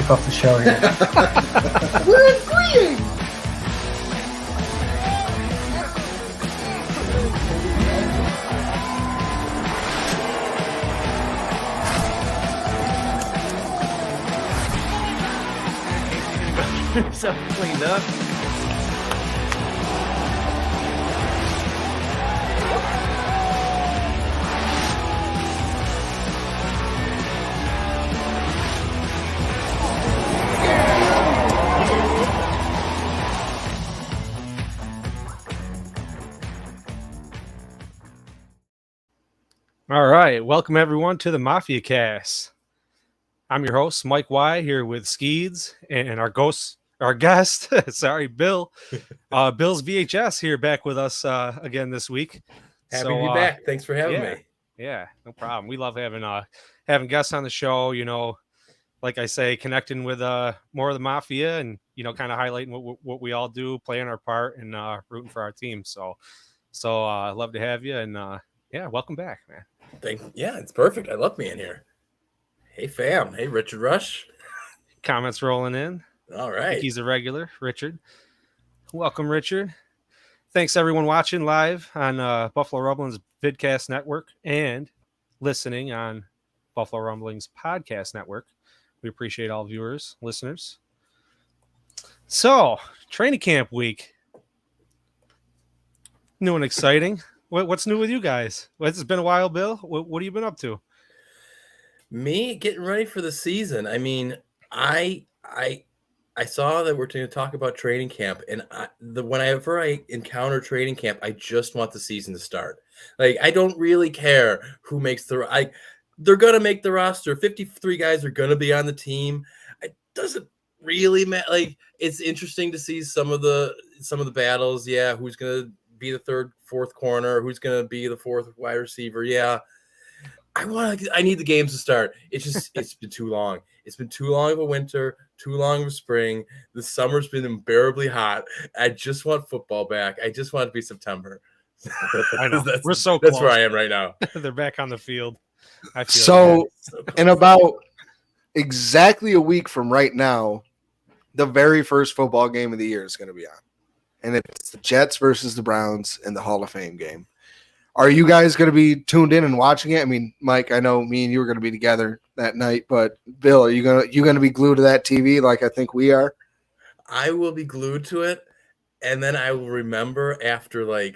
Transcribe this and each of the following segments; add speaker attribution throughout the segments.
Speaker 1: kick off the show here.
Speaker 2: We're agreeing.
Speaker 3: Himself cleaned up.
Speaker 4: All right, welcome everyone to the Mafia Cast. I'm your host, Mike Y, here with Skeeds and our guest, sorry, Bill. Bill's VHS here back with us again this week.
Speaker 3: Happy to be back. Thanks for having me.
Speaker 4: Yeah, no problem. We love having guests on the show, you know, like I say, connecting with more of the Mafia and, you know, kind of highlighting what we all do, playing our part and rooting for our team. So I love to have you and yeah, welcome back, man.
Speaker 3: Yeah, it's perfect. I love being here. Hey, fam. Hey, Richard Rush.
Speaker 4: Comments rolling in.
Speaker 3: All
Speaker 4: I
Speaker 3: right.
Speaker 4: think he's a regular, Richard. Welcome, Richard. Thanks, everyone watching live on Buffalo Rumblings Vidcast Network and listening on Buffalo Rumblings Podcast Network. We appreciate all viewers, listeners. So, training camp week. New and exciting. What's new with you guys? It's been a while, Bill. What have you been up to?
Speaker 3: Me getting ready for the season. I mean, I saw that we're going to talk about training camp, and whenever I encounter training camp, I just want the season to start. Like, I don't really care who makes they're going to make the roster. 53 guys are going to be on the team. It doesn't really matter. Like, it's interesting to see some of the battles. Yeah, who's going to be the third, fourth corner? Who's going to be the fourth wide receiver? Yeah. I need the games to start. It's been too long. It's been too long of a winter, too long of a spring. The summer's been unbearably hot. I just want football back. I just want it to be September.
Speaker 4: I know. We're so
Speaker 3: close.
Speaker 4: That's
Speaker 3: where I am right now.
Speaker 4: They're back on the field. I feel
Speaker 2: So in about exactly a week from right now, the very first football game of the year is going to be on. And it's the Jets versus the Browns in the Hall of Fame game. Are you guys going to be tuned in and watching it? I mean, Mike, I know me and you are going to be together that night, but Bill, are you going to be glued to that TV like I think we are?
Speaker 3: I will be glued to it, and then I will remember after I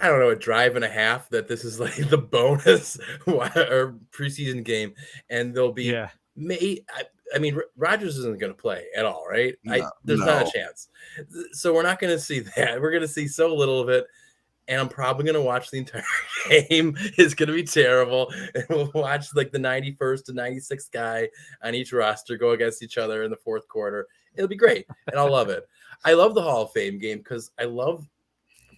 Speaker 3: don't know, a drive and a half that this is like the bonus or preseason game, and there'll be I mean, Rodgers isn't going to play at all, right? There's not a chance. So we're not going to see that. We're going to see so little of it. And I'm probably going to watch the entire game. It's going to be terrible. And we'll watch like the 91st to 96th guy on each roster go against each other in the fourth quarter. It'll be great. And I'll love it. I love the Hall of Fame game because I love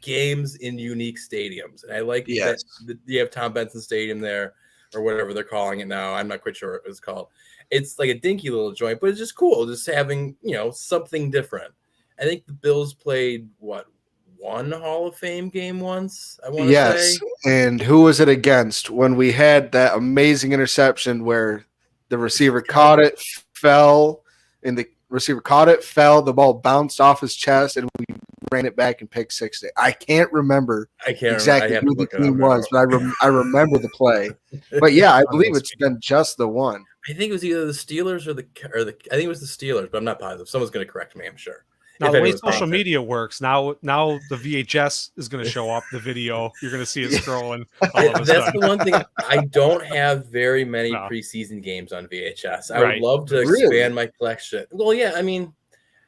Speaker 3: games in unique stadiums. And I like that you have Tom Benson Stadium there or whatever they're calling it now. I'm not quite sure what it's called. It's like a dinky little joint, but it's just cool. Just having, something different. I think the Bills played one Hall of Fame game once, I want to say.
Speaker 2: And who was it against when we had that amazing interception where the receiver caught it, fell, the ball bounced off his chest, and we ran it back and picked six. I can't remember exactly who the team was, but I remember the play. But yeah, I believe it's been just the one.
Speaker 3: I think it was either the Steelers or the I think it was the Steelers, but I'm not positive. Someone's going to correct me, I'm sure.
Speaker 4: Now, the way social media works, now the VHS is going to show up the video. You're going to see it scrolling.
Speaker 3: That's the one thing. I don't have very many preseason games on VHS. I would love to expand my collection. Well, yeah, I mean,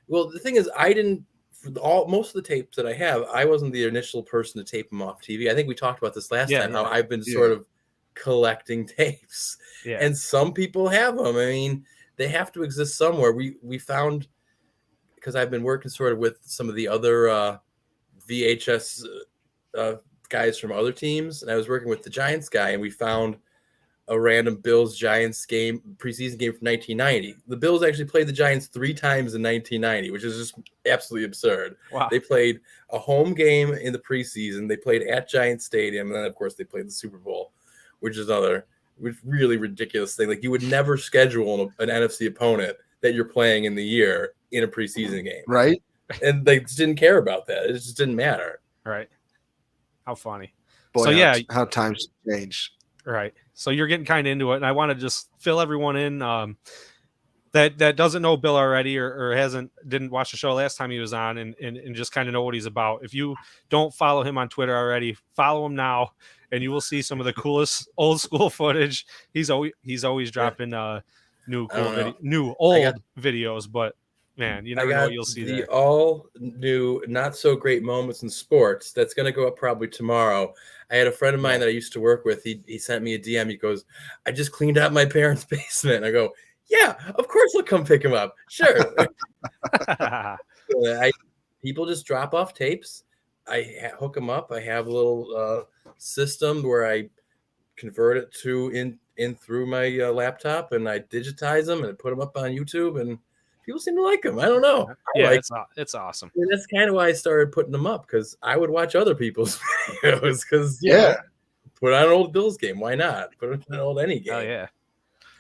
Speaker 3: the thing is, most of the tapes that I have, I wasn't the initial person to tape them off TV. I think we talked about this last time, how I've been sort of collecting tapes. Yeah. And some people have them. I mean, they have to exist somewhere. We found, because I've been working sort of with some of the other VHS guys from other teams, and I was working with the Giants guy, and we found a random Bills-Giants preseason game from 1990. The Bills actually played the Giants 3 times in 1990, which is just absolutely absurd. Wow. They played a home game in the preseason. They played at Giants Stadium, and then, of course, they played the Super Bowl, which is another really ridiculous thing. Like, you would never schedule an NFC opponent that you're playing in the year in a preseason game.
Speaker 2: Right.
Speaker 3: And they just didn't care about that. It just didn't matter.
Speaker 4: Right. How funny.
Speaker 2: Boy,
Speaker 4: So yeah,
Speaker 2: how times change.
Speaker 4: right. So you're getting kind of into it, and I want to just fill everyone in that doesn't know Bill already or didn't watch the show last time he was on and just kind of know what he's about. If you don't follow him on Twitter already, follow him now, and you will see some of the coolest old school footage. He's always dropping new videos, but man, you never know what you'll see
Speaker 3: the
Speaker 4: there.
Speaker 3: all new, not so great moments in sports. That's going to go up probably tomorrow. I had a friend of mine that I used to work with. He sent me a DM. He goes, "I just cleaned out my parents' basement." I go, "Yeah, of course we'll come pick him up. Sure." People just drop off tapes. I hook them up. I have a little system where I convert it to in through my laptop, and I digitize them and I put them up on YouTube, and people seem to like them. I don't know.
Speaker 4: It's awesome.
Speaker 3: And that's kind of why I started putting them up, because I would watch other people's videos. Because put on an old Bills game. Why not? Put on an old any game.
Speaker 4: Oh yeah.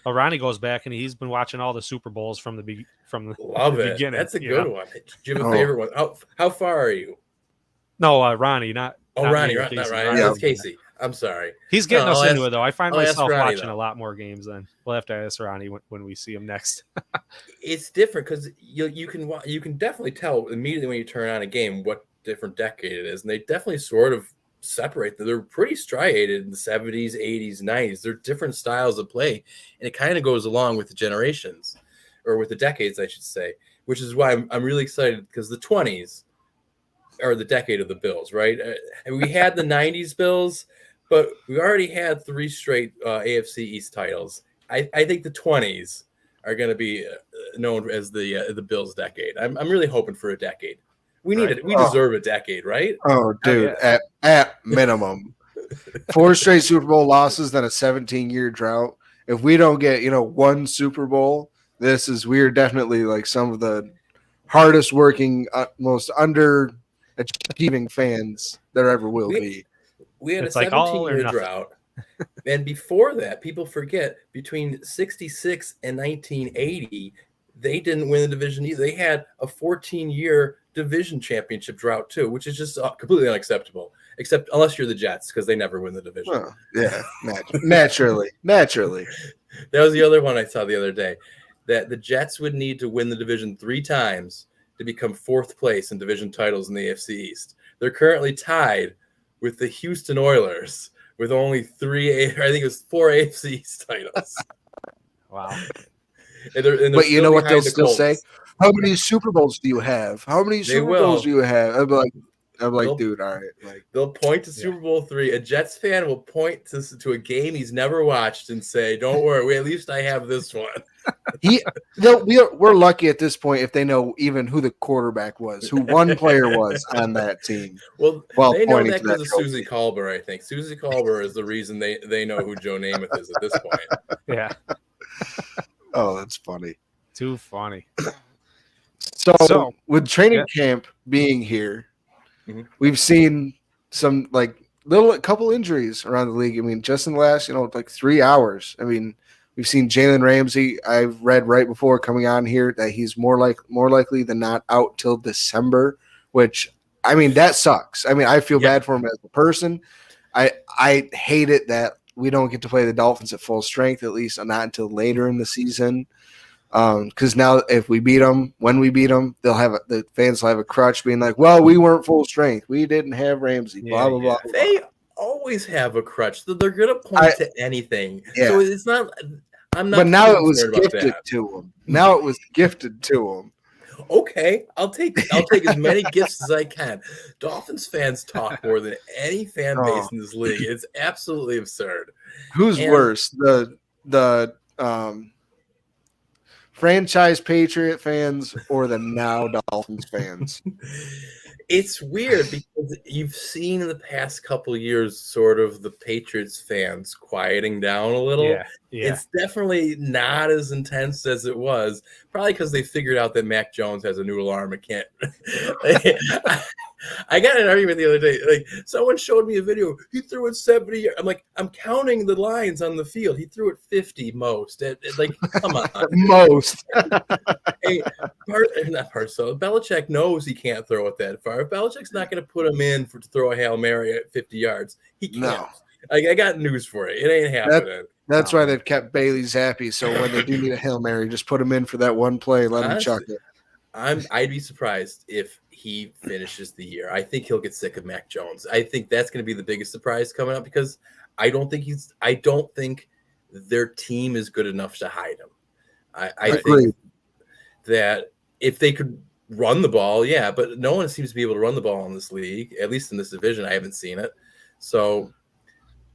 Speaker 4: Well, Ronnie goes back and he's been watching all the Super Bowls from the beginning.
Speaker 3: Beginning. That's a good one. Do you have a favorite one? How far are you?
Speaker 4: No, Ronnie, not.
Speaker 3: Oh,
Speaker 4: not
Speaker 3: Ronnie,
Speaker 4: me,
Speaker 3: not
Speaker 4: Casey.
Speaker 3: Ryan.
Speaker 4: Yeah.
Speaker 3: That's Casey. I'm sorry.
Speaker 4: He's getting us into it though. I find myself
Speaker 3: Ronnie,
Speaker 4: watching a lot more games than we'll have to ask Ronnie when we see him next.
Speaker 3: It's different because you can definitely tell immediately when you turn on a game what different decade it is, and they definitely sort of separate them. They're pretty striated in the 70s, 80s, 90s. They're different styles of play, and it kind of goes along with the generations, or with the decades, I should say, which is why I'm really excited, because the 20s are the decade of the Bills, right? And we had the 90s Bills, but we already had 3 straight AFC East titles. I think the 20s are going to be known as the Bills decade. I'm really hoping for a decade. We need it. We deserve a decade, right?
Speaker 2: Oh, dude, at minimum, 4 straight Super Bowl losses, then a 17-year drought. If we don't get, one Super Bowl, we're definitely like some of the hardest working, most underachieving fans there ever will be.
Speaker 3: We had a 17-year drought. And before that, people forget, between 66 and 1980, they didn't win the division either. They had a 14-year division championship drought too, which is just completely unacceptable, except unless you're the Jets, because they never win the division.
Speaker 2: Oh, yeah, naturally.
Speaker 3: That was the other one I saw the other day, that the Jets would need to win the division 3 times to become 4th place in division titles in the AFC East. They're currently tied with the Houston Oilers with only 4 AFC East titles.
Speaker 4: Wow.
Speaker 3: But
Speaker 2: you know what they'll still say? How many Super Bowls do you have? How many Super Bowls do you have? I'm like, dude, all right. Like,
Speaker 3: they'll point to Super Bowl 3. A Jets fan will point to a game he's never watched and say, "Don't worry, at least I have this one."
Speaker 2: We're lucky at this point if they know even who the quarterback was, who one player was on that team.
Speaker 3: Well, they know that because of Susie Colbert, I think. Susie Colbert is the reason they know who Joe Namath is at this point.
Speaker 4: Yeah.
Speaker 2: Oh, that's funny.
Speaker 4: Too funny.
Speaker 2: So with training camp being here, we've seen some couple injuries around the league. I mean, just in the last 3 hours. I mean, we've seen Jalen Ramsey. I've read right before coming on here that he's more likely than not out till December, which, I mean, that sucks. I mean, I feel bad for him as a person. I hate it that we don't get to play the Dolphins at full strength, at least not until later in the season. Because now if we beat them, when we beat them, the fans will have a crutch being like, well, we weren't full strength. We didn't have Ramsey, blah, blah, blah.
Speaker 3: They always have a crutch. They're going to point to anything. Yeah. So it's not – I'm not –
Speaker 2: But now it was gifted to them. Now it was gifted to them.
Speaker 3: Okay, I'll take as many gifts as I can. Dolphins fans talk more than any fan base in this league. It's absolutely absurd.
Speaker 2: Who's worse, the franchise Patriot fans or the now Dolphins fans?
Speaker 3: It's weird because you've seen in the past couple of years sort of the Patriots fans quieting down a little.
Speaker 4: Yeah.
Speaker 3: It's definitely not as intense as it was, probably because they figured out that Mac Jones has a new alarm and can't. I got in an argument the other day. Like, someone showed me a video. He threw it 70. I'm like, I'm counting the lines on the field. He threw it 50 most. Like, come on.
Speaker 2: Most.
Speaker 3: Hey, not Parcell. Belichick knows he can't throw it that far. If Belichick's not going to put him in to throw a Hail Mary at 50 yards, he can't.
Speaker 2: No.
Speaker 3: Like, I got news for you. It ain't happening.
Speaker 2: That's why they've kept Bailey Zappi. So when they do need a Hail Mary, just put him in for that one play. Let him chuck it.
Speaker 3: I'd be surprised if he finishes the year. I think he'll get sick of Mac Jones. I think that's going to be the biggest surprise coming up because I don't think their team is good enough to hide him. I think that if they could run the ball, yeah, but no one seems to be able to run the ball in this league, at least in this division. I haven't seen it. So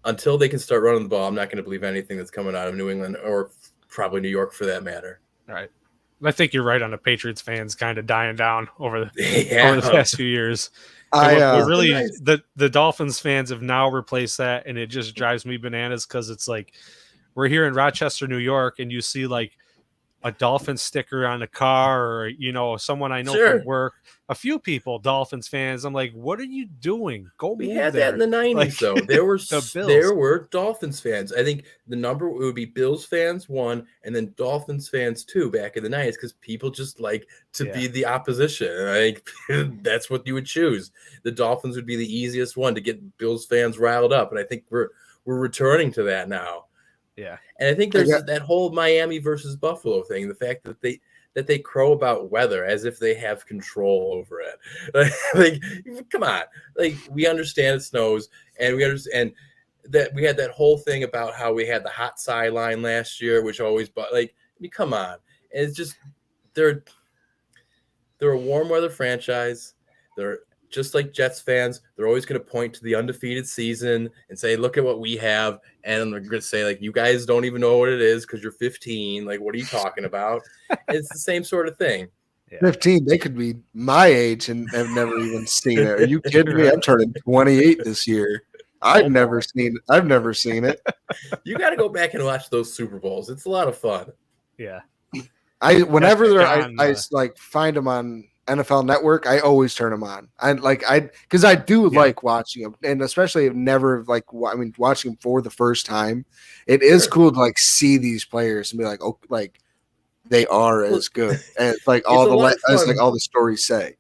Speaker 3: until they can start running the ball, I'm not going to believe anything that's coming out of New England or probably New York for that matter.
Speaker 4: All right. I think you're right on the Patriots fans kind of dying down over the past few years. The Dolphins fans have now replaced that, and it just drives me bananas because it's like we're here in Rochester, New York, and you see like a Dolphin sticker on the car, or someone I know from work. A few people, Dolphins fans. I'm like, what are you doing?
Speaker 3: We had that in the 90s, though. There were Dolphins fans. I think the number would be Bills fans 1, and then Dolphins fans 2 back in the 90s because people just like to be the opposition. Like that's what you would choose. The Dolphins would be the easiest one to get Bills fans riled up, and I think we're returning to that now.
Speaker 4: Yeah,
Speaker 3: and I think there's that whole Miami versus Buffalo thing. The fact that they crow about weather as if they have control over it. Like, come on. Like, we understand it snows, and we understand that we had that whole thing about how we had the hot sideline last year, which always, but like, I mean, come on. And it's just they're a warm weather franchise. They're just like Jets fans. They're always going to point to the undefeated season and say, look at what we have. And they're going to say, like, you guys don't even know what it is because you're 15. Like, what are you talking about? It's the same sort of thing.
Speaker 2: 15, they could be my age and have never even seen it. Are you kidding me? I'm turning 28 this year. I've never seen it.
Speaker 3: You got to go back and watch those Super Bowls. It's a lot of fun.
Speaker 4: Yeah.
Speaker 2: I find them on NFL Network, I always turn them on. Because I do like watching them, and especially I've never watching them for the first time. It is cool to like see these players and be like, oh, like they are as good, and it's like all the stories say.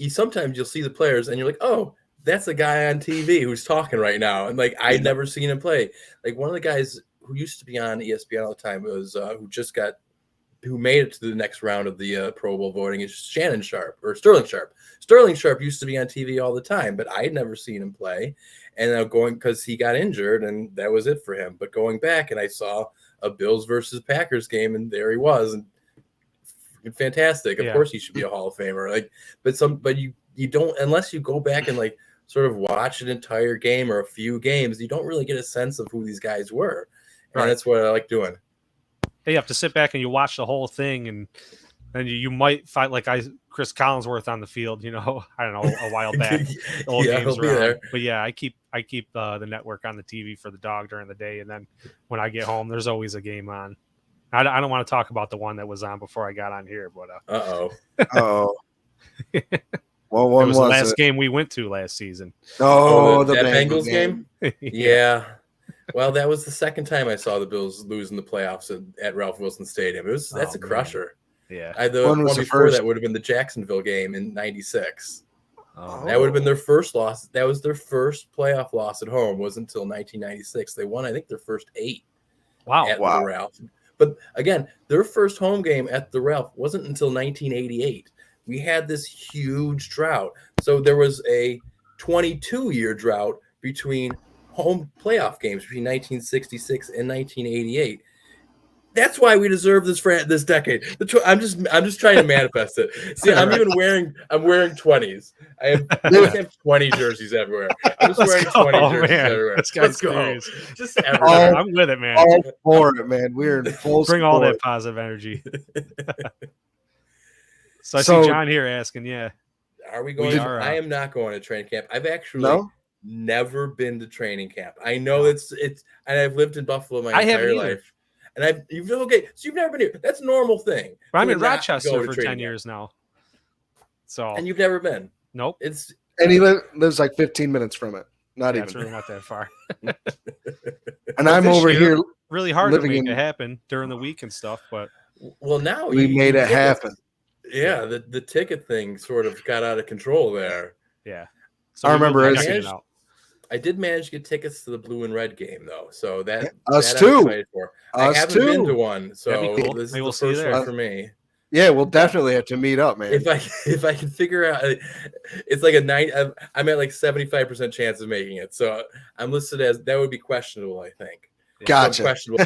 Speaker 3: Sometimes you'll see the players, and you're like, oh, that's a guy on TV who's talking right now, and like I'd never seen him play. Like one of the guys who used to be on ESPN all the time was who made it to the next round of the Pro Bowl voting is Sterling Sharp. Sterling Sharp used to be on TV all the time, but I had never seen him play. And now because he got injured, and that was it for him. But going back, and I saw a Bills versus Packers game, and there he was, and fantastic. Of course, he should be a Hall of Famer. But you don't, unless you go back and like sort of watch an entire game or a few games, you don't really get a sense of who these guys were, and that's what I like doing.
Speaker 4: You have to sit back and you watch the whole thing, and you might find Chris Collinsworth on the field. I don't know, a while back. Old games
Speaker 3: he'll be there.
Speaker 4: But yeah, I keep the network on the TV for the dog during the day, and then when I get home, there's always a game on. I don't want to talk about the one that was on before I got on here, but
Speaker 2: oh. Well,
Speaker 4: it was the last game we went to last season.
Speaker 2: Oh, the
Speaker 3: Bengals game. Yeah. Well, that was the second time I saw the Bills lose in the playoffs at Ralph Wilson Stadium. That's a crusher.
Speaker 4: Yeah.
Speaker 3: One before that would have been the Jacksonville game in '96. That would have been their first loss. That was their first playoff loss at home. Was until 1996. They won, I think, their first 8.
Speaker 4: Wow.
Speaker 3: At the Ralph. But again, their first home game at the Ralph wasn't until 1988. We had this huge drought. So there was a 22-year drought between home playoff games between 1966 and 1988. That's why we deserve this decade. I'm just trying to manifest it. See, I'm wearing 20s. I have 20 jerseys everywhere. I'm just wearing 20 jerseys everywhere. Let's go. Just everywhere.
Speaker 4: I'm with it, man.
Speaker 2: All for it, man. We're in full
Speaker 4: Bring all that positive energy. So I see John here asking,
Speaker 3: are we going? I am not going to training camp. I've actually never been to training camp. I know it's and I've lived in Buffalo my entire life. And you've never been here. That's a normal thing.
Speaker 4: But I'm in Rochester for 10 years now. So
Speaker 3: and you've never been.
Speaker 4: Nope.
Speaker 3: It's
Speaker 2: And he lives like 15 minutes from it. Not
Speaker 4: Yeah,
Speaker 2: even.
Speaker 4: it's really not that far.
Speaker 2: And I'm
Speaker 4: This
Speaker 2: over
Speaker 4: year,
Speaker 2: here.
Speaker 4: really hard to
Speaker 2: living
Speaker 4: make
Speaker 2: in-
Speaker 4: it happen during the week and stuff, but
Speaker 3: well now
Speaker 2: We made it
Speaker 3: get this.
Speaker 2: happen.
Speaker 3: Yeah, the ticket thing sort of got out of control there.
Speaker 4: yeah. So
Speaker 2: I
Speaker 4: we will
Speaker 2: remember
Speaker 4: be
Speaker 2: as-
Speaker 4: checking it out.
Speaker 3: I did manage to get tickets to the blue and red game though, so that
Speaker 2: Us
Speaker 3: that
Speaker 2: too.
Speaker 3: I'm excited for. I
Speaker 2: Us
Speaker 3: haven't been to
Speaker 2: too.
Speaker 3: one, so
Speaker 4: That'd be cool.
Speaker 3: this is
Speaker 4: Maybe
Speaker 3: the
Speaker 4: we'll see you
Speaker 3: first
Speaker 4: there.
Speaker 3: one for me.
Speaker 2: Yeah, we'll definitely have to meet up, man.
Speaker 3: If I can figure out, it's like I'm at like 75% chance of making it, so I'm listed as that would be questionable. I think.
Speaker 2: Gotcha.
Speaker 3: Questionable.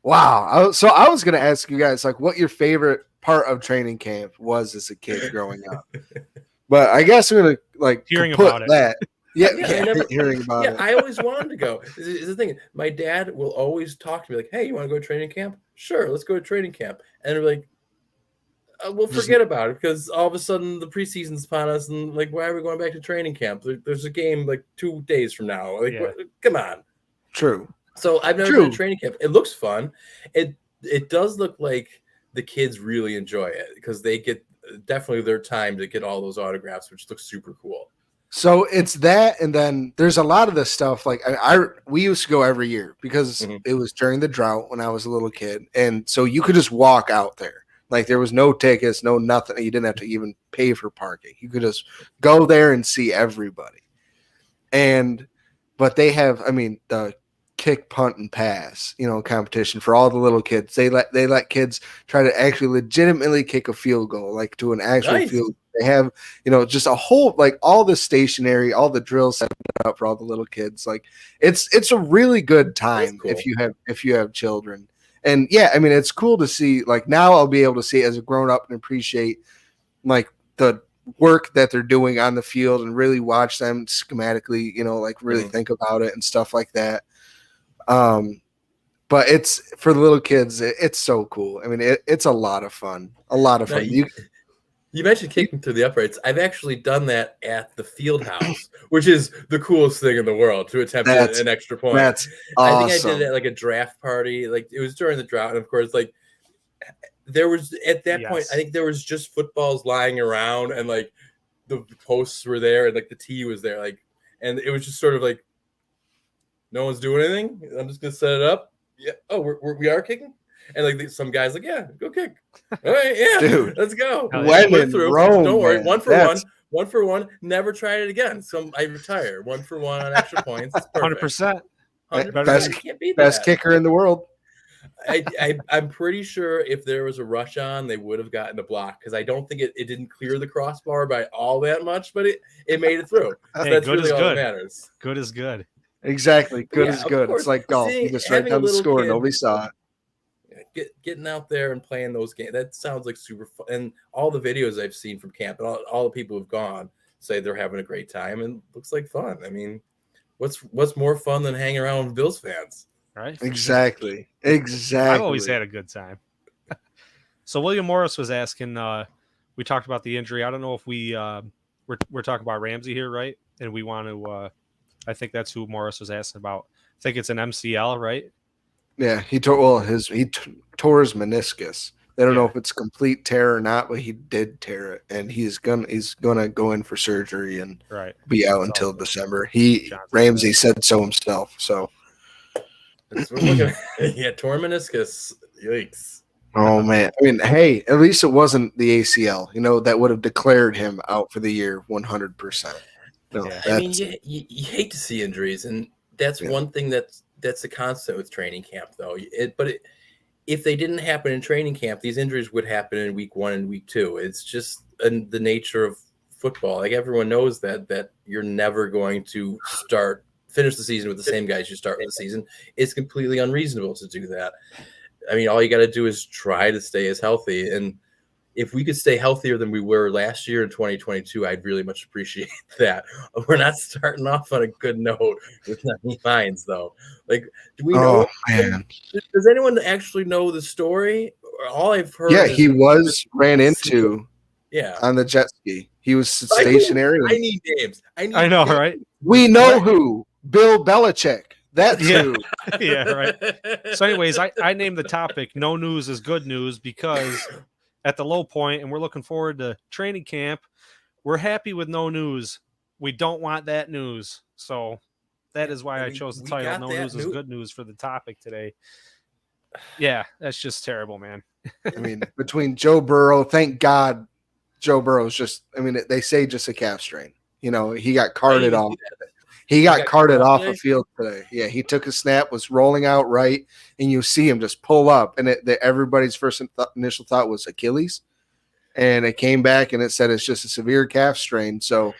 Speaker 2: Wow. So I was going to ask you guys, like, what your favorite part of training camp was as a kid growing up. But I guess we're going to, like,
Speaker 4: Hearing
Speaker 2: put
Speaker 4: about it.
Speaker 2: that. Yeah,
Speaker 3: I never,
Speaker 2: hearing about it.
Speaker 3: I always wanted to go. Is the thing. My dad will always talk to me like, "Hey, you want to go to training camp? Sure, let's go to training camp." And we're like, "We'll forget about it because all of a sudden the preseason's upon us, and like, why are we going back to training camp? There's a game like 2 days from now. Like, come on."
Speaker 2: True.
Speaker 3: So I've never been to training camp. It looks fun. It does look like the kids really enjoy it because they get definitely their time to get all those autographs, which looks super cool.
Speaker 2: So it's that, and then there's a lot of this stuff. Like we used to go every year because it was during the drought when I was a little kid, and so you could just walk out there. Like there was no tickets, no nothing. You didn't have to even pay for parking. You could just go there and see everybody. But they have, I mean, the kick, punt, and pass, competition for all the little kids. They let kids try to actually legitimately kick a field goal, like to an actual field. They have, just a whole, like all the stationery, all the drills set up for all the little kids. Like it's a really good time
Speaker 3: cool.
Speaker 2: if you have children. And yeah, I mean, it's cool to see, like now I'll be able to see as a grown up and appreciate like the work that they're doing on the field and really watch them schematically, like really think about it and stuff like that. But it's for the little kids, it's so cool. I mean, it's a lot of fun.
Speaker 3: You mentioned kicking through the uprights. I've actually done that at the field house, which is the coolest thing in the world to attempt an extra point.
Speaker 2: That's awesome.
Speaker 3: I think I did it at like a draft party. Like it was during the drought. And of course, like there was at that point, I think there was just footballs lying around and like the posts were there and like the tee was there. Like, and it was just sort of like, no one's doing anything. I'm just going to set it up. Yeah. Oh, we are kicking. And like some guys like, yeah, go kick. All right, yeah, dude, let's go.
Speaker 2: When in Rome,
Speaker 3: don't worry,
Speaker 2: man.
Speaker 3: one for one. Never tried it again. So I retire. 1 for 1 on extra points.
Speaker 4: 100%.
Speaker 2: Best kicker in the world.
Speaker 3: I'm pretty sure if there was a rush on, they would have gotten a block because I don't think it didn't clear the crossbar by all that much, but it made it through. So
Speaker 4: hey,
Speaker 3: that's
Speaker 4: good
Speaker 3: really
Speaker 4: is
Speaker 3: all
Speaker 4: good.
Speaker 3: that matters.
Speaker 4: Good is good.
Speaker 2: Exactly. Good is good.
Speaker 3: Course.
Speaker 2: It's like golf. You just write down the score. Nobody saw it.
Speaker 3: Getting out there and playing those games, that sounds like super fun. And all the videos I've seen from camp and all the people who've gone say they're having a great time and looks like fun. I mean, what's more fun than hanging around with Bills fans?
Speaker 4: Right?
Speaker 2: Exactly.
Speaker 4: I've always had a good time. So William Morris was asking, we talked about the injury. I don't know if we're talking about Ramsey here, right? And we want to, I think that's who Morris was asking about. I think it's an MCL, right?
Speaker 2: Yeah, he tore his meniscus. They don't know if it's complete tear or not, but he did tear it, and he's gonna go in for surgery and be out until December. Ramsey said so himself. So
Speaker 3: yeah, torn meniscus. Yikes.
Speaker 2: Oh man. I mean, hey, at least it wasn't the ACL, that would have declared him out for the year 100%. No,
Speaker 3: I mean, you hate to see injuries, and that's one thing that's a constant with training camp, though. If they didn't happen in training camp, these injuries would happen in week 1 and week 2. It's just the nature of football. Like everyone knows that you're never going to finish the season with the same guys you start with the season. It's completely unreasonable to do that. I mean, all you got to do is try to stay as healthy. And if we could stay healthier than we were last year in 2022, I'd really much appreciate that. We're not starting off on a good note with Nyheim Hines, though. Like, do we know?
Speaker 2: Man.
Speaker 3: Does anyone actually know the story? All I've heard.
Speaker 2: Yeah, he ran into.
Speaker 3: Yeah,
Speaker 2: on the jet ski. He was stationary.
Speaker 3: I need names.
Speaker 4: I know, names. Right?
Speaker 2: We know who. Bill Belichick. That's who.
Speaker 4: Yeah, right. So, anyways, I named the topic "No News is Good News" because at the low point, and we're looking forward to training camp. We're happy with no news. We don't want that news. So that is why I chose the title. No news is good news for the topic today. Yeah, that's just terrible, man.
Speaker 2: I mean, between Joe Burrow, thank God Joe Burrow's just, I mean, they say just a calf strain. You know, he got carted off. He got carted off the field today. Yeah, he took a snap, was rolling out right, and you see him just pull up. And everybody's first initial thought was Achilles. And it came back and it said it's just a severe calf strain. So,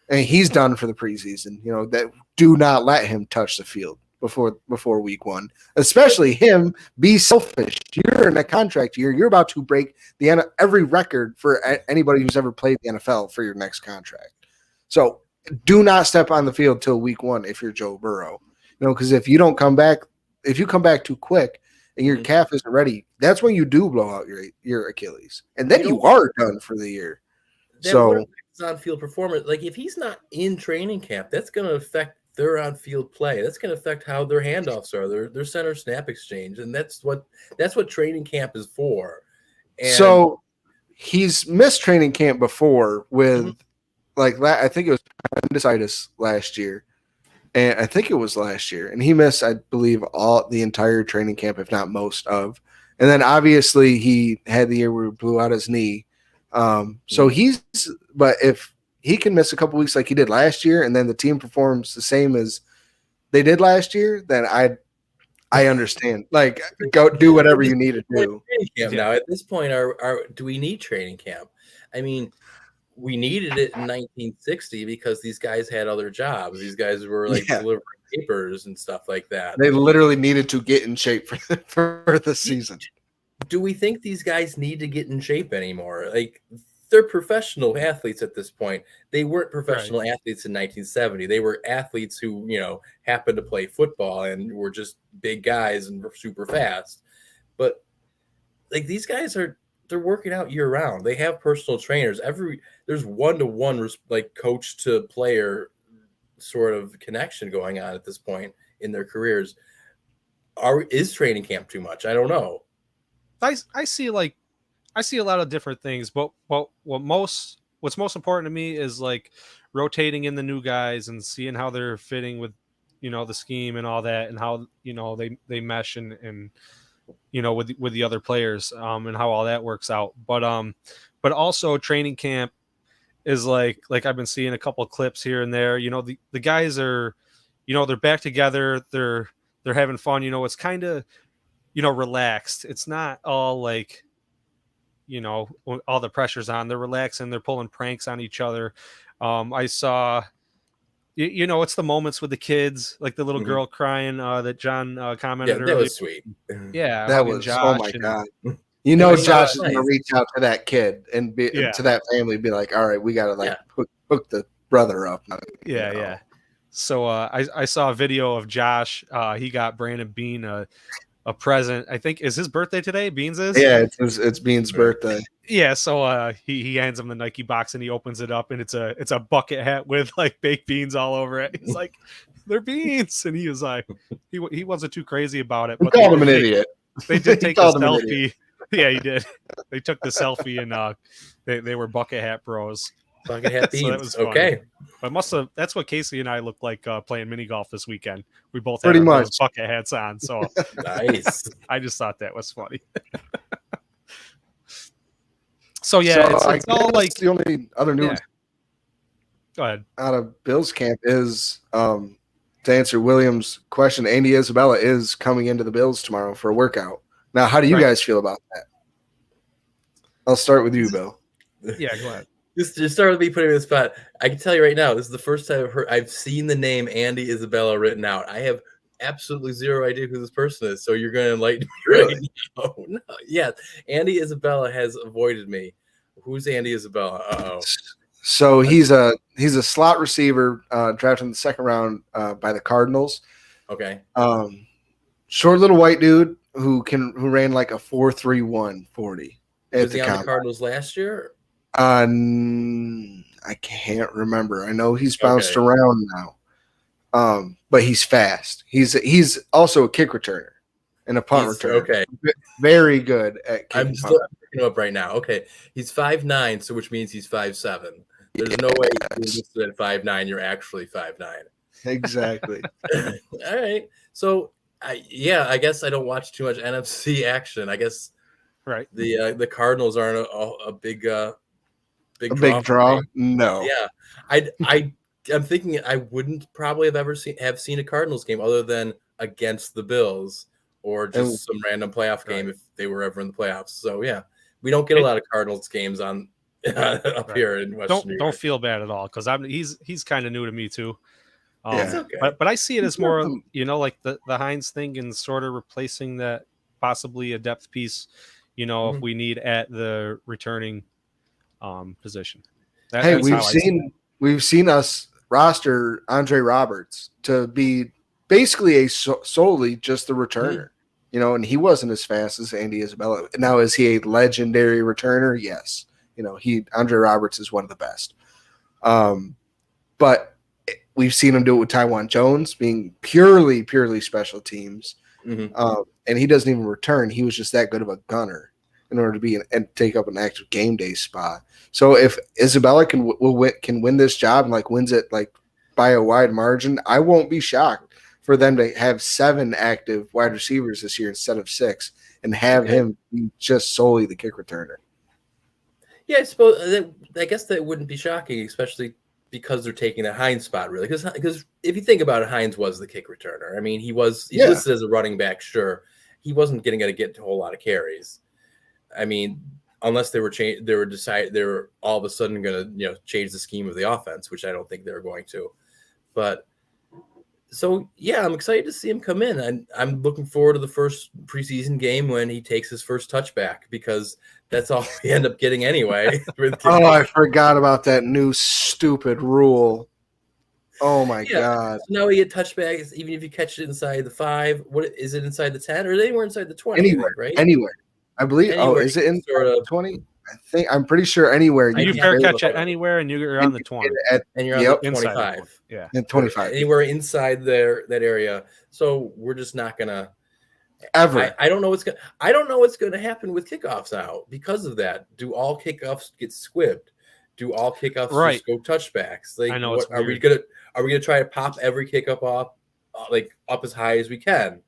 Speaker 2: and he's done for the preseason. You know, that do not let him touch the field before week 1, especially him. Be selfish. You're in a contract year. You're about to break every record for anybody who's ever played the NFL for your next contract. So do not step on the field till week 1 if you're Joe Burrow. You know, because if you come back too quick and your calf isn't ready, that's when you do blow out your Achilles, and then you are done for the year. So
Speaker 3: on-field performance, like if he's not in training camp, that's going to affect their on-field play. That's going to affect how their handoffs are, their center snap exchange, and that's what training camp is for. And
Speaker 2: so he's missed training camp before with I think it was appendicitis last year, and I think it was last year, and he missed, I believe, the entire training camp, if not most of. And then obviously he had the year where he blew out his knee. So but if he can miss a couple weeks like he did last year, and then the team performs the same as they did last year, then I understand. Like, go do whatever you need to do.
Speaker 3: Now, at this point, do we need training camp? I mean, we needed it in 1960 because these guys had other jobs. These guys were delivering papers and stuff like that.
Speaker 2: They literally needed to get in shape for the season.
Speaker 3: Do we think these guys need to get in shape anymore? Like, they're professional athletes at this point. They weren't professional athletes in 1970. They were athletes who, happened to play football and were just big guys and were super fast. But like, these guys they're working out year round. They have personal trainers. There's one-to-one like coach to player sort of connection going on at this point in their careers. Is training camp too much? I don't know.
Speaker 4: I see a lot of different things, but what's most important to me is like rotating in the new guys and seeing how they're fitting with, the scheme and all that, and how, they mesh and with the other players, and how all that works out. But also training camp is like I've been seeing a couple of clips here and there. The guys are, they're back together. They're having fun. It's kind of, relaxed. It's not all like, all the pressure's on. They're relaxing. They're pulling pranks on each other. I saw, it's the moments with the kids, like the little girl crying that John commented earlier.
Speaker 3: That was sweet.
Speaker 4: Yeah,
Speaker 2: that was
Speaker 4: Josh,
Speaker 2: oh my god. Josh is gonna reach out to that kid and to that family, be like, all right, we gotta hook the brother up.
Speaker 4: Yeah. So I saw a video of Josh. He got Brandon Bean a present. I think is his birthday today. Beans is.
Speaker 2: Yeah, it's Bean's birthday.
Speaker 4: Yeah, so he hands him the Nike box and he opens it up and it's a bucket hat with like baked beans all over it. He's like, they're beans, and he was like, he wasn't too crazy about it.
Speaker 2: But called him an idiot.
Speaker 4: They did take the selfie. Yeah, he did. They took the selfie and they were bucket hat bros.
Speaker 3: Bucket hat beans.
Speaker 4: So that was
Speaker 3: okay.
Speaker 4: But that's what Casey and I looked like playing mini golf this weekend. We both had
Speaker 2: pretty much
Speaker 4: bucket hats on. So
Speaker 3: nice.
Speaker 4: I just thought that was funny. So it's all like
Speaker 2: the only other news.
Speaker 4: Yeah. Go ahead.
Speaker 2: Out of Bills camp is to answer William's question, Andy Isabella is coming into the Bills tomorrow for a workout. Now, how do you guys feel about that? I'll start with you, Bill.
Speaker 4: Yeah, go ahead.
Speaker 3: Just start with me putting me in the spot. I can tell you right now, this is the first time I've seen the name Andy Isabella written out. I have absolutely zero idea who this person is, so you're going to enlighten me right now. No, yeah, Andy Isabella has avoided me. Who's Andy Isabella? Uh-oh.
Speaker 2: So he's a slot receiver drafted in the second round by the Cardinals.
Speaker 3: Okay.
Speaker 2: Short little white dude who ran like a 4.31 40.
Speaker 3: Was he on the Cardinals last year?
Speaker 2: I can't remember. I know he's bounced around now. But he's fast. He's also a kick returner and a punt returner.
Speaker 3: Okay.
Speaker 2: Very good at kicking.
Speaker 3: looking him up right now. Okay, he's 5'9", so which means he's 5'7". There's no way you're listed at 5'9", you're actually 5'9".
Speaker 2: Exactly.
Speaker 3: All right. So, I guess I don't watch too much NFC action. I guess
Speaker 4: Right.
Speaker 3: the Cardinals aren't a big big
Speaker 2: A
Speaker 3: draw.
Speaker 2: big draw? No.
Speaker 3: Yeah, I'm thinking I wouldn't probably have ever seen a Cardinals game other than against the Bills or just some random playoff game if they were ever in the playoffs. So yeah, we don't get a lot of Cardinals games on up here in Western New York.
Speaker 4: Don't feel bad at all because he's kind of new to me too.
Speaker 3: It's okay.
Speaker 4: But I see it as more, like the Hines thing and sort of replacing that possibly a depth piece, if we need at the returning position.
Speaker 2: We've seen us roster Andre Roberts to be basically solely just the returner, and he wasn't as fast as Andy Isabella. Now, is he a legendary returner? Yes. Andre Roberts is one of the best. But we've seen him do it with Taiwan Jones being purely special teams. And he doesn't even return. He was just that good of a gunner in order to be and take up an active game day spot. So if Isabella can win this job and wins it by a wide margin, I won't be shocked for them to have 7 active wide receivers this year instead of 6 and have him be just solely the kick returner.
Speaker 3: Yeah, I suppose I guess that wouldn't be shocking, especially because they're taking the Hines spot, really. Because if you think about it, Hines was the kick returner. I mean, he's listed as a running back, sure. He wasn't going to get a whole lot of carries. I mean, unless they were all of a sudden going to change the scheme of the offense, which I don't think they're going to. But so yeah, I'm excited to see him come in, and I'm looking forward to the first preseason game when he takes his first touchback because that's all we end up getting anyway.
Speaker 2: I forgot about that new stupid rule. Oh my God!
Speaker 3: So now we get touchbacks, even if you catch it inside the 5. What is it, inside the 10 or anywhere inside the 20?
Speaker 2: Anywhere,
Speaker 3: right?
Speaker 2: Anywhere. I believe. Is it in the 20? I'm pretty sure anywhere.
Speaker 4: You fair catch it anywhere, and you're on the 20,
Speaker 3: and you're on the 25.
Speaker 4: Yeah,
Speaker 2: and 25.
Speaker 3: Anywhere inside that area. So we're just not gonna
Speaker 2: ever.
Speaker 3: I don't know what's gonna happen with kickoffs now because of that. Do all kickoffs get squibbed? Do all kickoffs just go touchbacks?
Speaker 4: I know.
Speaker 3: Are we gonna try to pop every kickoff off up as high as we can?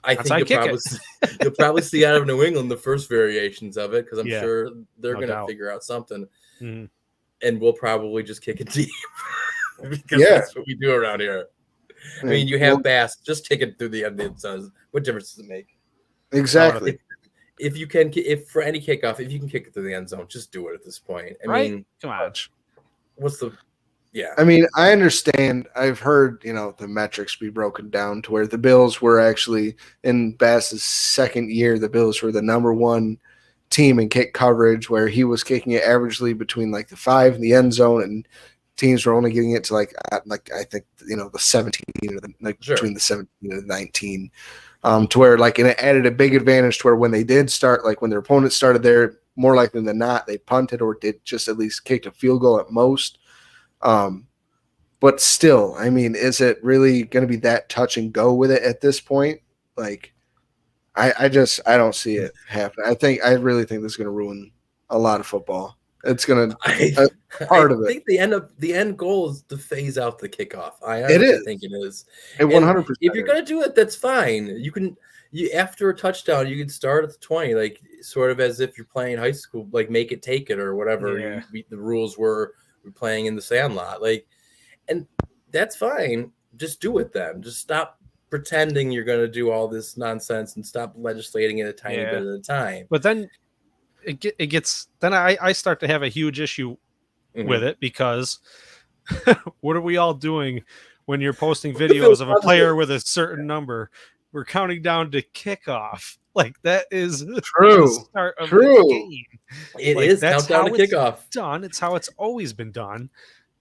Speaker 3: I think you'll probably see out of New England the first variations of it because I'm sure they're going to figure out something, and we'll probably just kick it deep because that's what we do around here. I mean, you have Bass, just kick it through the end of the zone. What difference does it make?
Speaker 2: Exactly.
Speaker 3: If for any kickoff, if you can kick it through the end zone, just do it at this point. I mean,
Speaker 4: come on.
Speaker 3: What's the Yeah.
Speaker 2: I mean, I understand. I've heard, the metrics be broken down to where the Bills were actually in Bass's second year. The Bills were the number 1 team in kick coverage, where he was kicking it averagely between the 5 and the end zone, and teams were only getting it to I think the 17 or between the 17 and the 19, to where and it added a big advantage to where when they did start, when their opponents started there, more likely than not, they punted or did just at least kicked a field goal at most. But still, I mean, is it really going to be that touch and go with it at this point? I don't see it happen. I really think this is going to ruin a lot of football. It's going to part of it.
Speaker 3: I think the end goal is to phase out the kickoff. I think it is.
Speaker 2: 100%.
Speaker 3: If you're going to do it, that's fine. You after a touchdown, you can start at the 20, sort of as if you're playing high school, make it, take it, or whatever.
Speaker 4: Yeah.
Speaker 3: The rules were playing in the sandlot, and that's fine. Just do it then. Just stop pretending you're going to do all this nonsense and stop legislating it a tiny bit at a time.
Speaker 4: But then it gets. Then I start to have a huge issue with it because what are we all doing when you're posting videos of a player with a certain number? We're counting down to kickoff. That is
Speaker 2: true.
Speaker 4: The start of the game.
Speaker 3: It is countdown to kickoff.
Speaker 4: Done. It's how it's always been done.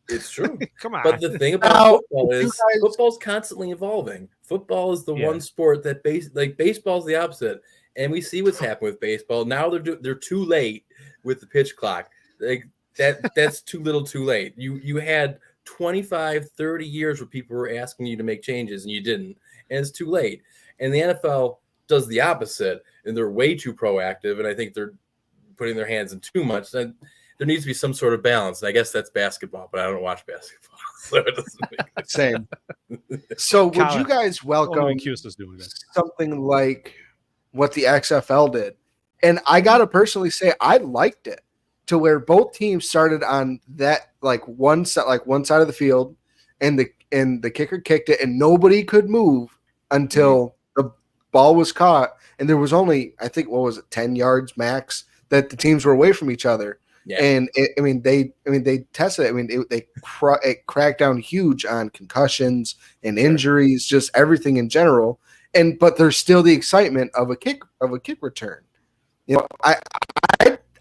Speaker 3: It's true.
Speaker 4: Come on.
Speaker 3: But the thing about football is football's constantly evolving. Football is the one sport that baseball's the opposite. And we see what's happened with baseball. Now they're too late with the pitch clock. That's too little too late. You had 25, 30 years where people were asking you to make changes and you didn't. And it's too late. And the NFL does the opposite, and they're way too proactive. And I think they're putting their hands in too much. Then there needs to be some sort of balance. And I guess that's basketball, but I don't watch basketball, so it doesn't make
Speaker 2: Same. So would you
Speaker 4: Colin,
Speaker 2: guys welcome
Speaker 4: accused us doing that.
Speaker 2: something like what the XFL did? And I gotta personally say I liked it, to where both teams started on that one side of the field, and the kicker kicked it, and nobody could move until the ball was caught, and there was only, I think, 10 yards max that the teams were away from each other.
Speaker 3: Yeah.
Speaker 2: And they tested it. It cracked down huge on concussions and injuries, just everything in general. But there's still the excitement of a kick return. You know,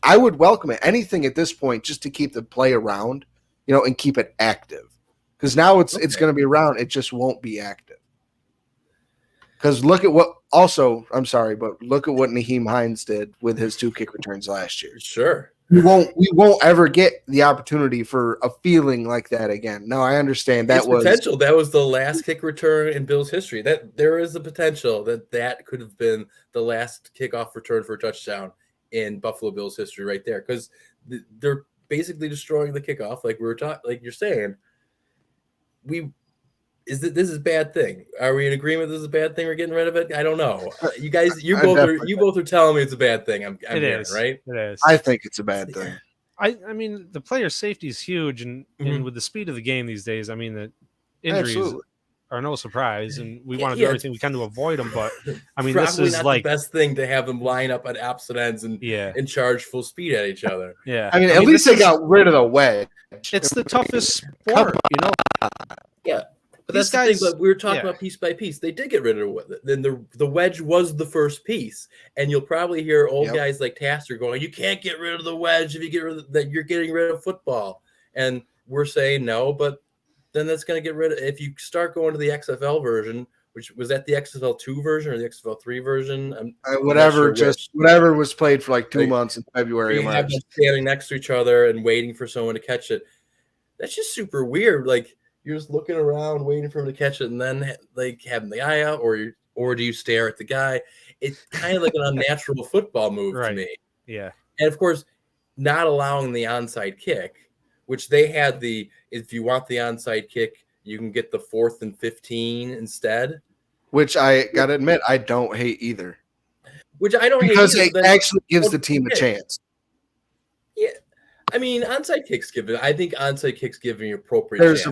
Speaker 2: I would welcome it, anything at this point, just to keep the play around, and keep it active. Because now it's going to be around, it just won't be active. Because look at what Nyheim Hines did with his 2 kick returns last year.
Speaker 3: Sure.
Speaker 2: We won't ever get the opportunity for a feeling like that again. No, I understand that was
Speaker 3: potential. That was the last kick return in Bills history. That there is the potential that could have been the last kickoff return for a touchdown in Buffalo Bills history, right there. Because they're basically destroying the kickoff, like we were talking, like you're saying. This is a bad thing. Are we in agreement this is a bad thing? We're getting rid of it? I don't know. You guys, you both are telling me it's a bad thing. I'm hearing, right?
Speaker 4: It is.
Speaker 2: I think it's a bad thing.
Speaker 4: I mean, the player safety is huge, and with the speed of the game these days, I mean, the injuries are no surprise, and we want to do everything we can to avoid them. But I mean, this is
Speaker 3: not the best thing to have them line up at opposite ends and charge full speed at each other.
Speaker 4: Yeah,
Speaker 2: I mean, at least they got rid of the wedge.
Speaker 4: It's the toughest sport,
Speaker 3: Yeah. But that's the thing. But we were talking about piece by piece. They did get rid of it. Then the wedge was the first piece, and you'll probably hear old guys like Taster going, "You can't get rid of the wedge. If you get rid of that, you're getting rid of football." And we're saying no, but then that's going to get rid of. If you start going to the XFL version, which was that the XFL 2 version or the XFL 3 version,
Speaker 2: whatever was played for 2 months in February.
Speaker 3: You have them standing next to each other and waiting for someone to catch it. That's just super weird. Like, you're just looking around, waiting for him to catch it, and then having the eye out, or do you stare at the guy? It's kind of like an unnatural football move to me.
Speaker 4: Yeah,
Speaker 3: and of course, not allowing the onside kick, which they had if you want the onside kick, you can get the 4th and 15 instead.
Speaker 2: Which I gotta admit, I don't hate either.
Speaker 3: Which I don't hate
Speaker 2: because it actually gives the team a chance.
Speaker 3: Yeah. I mean, onside kicks I think onside kicks give you appropriate.
Speaker 2: There's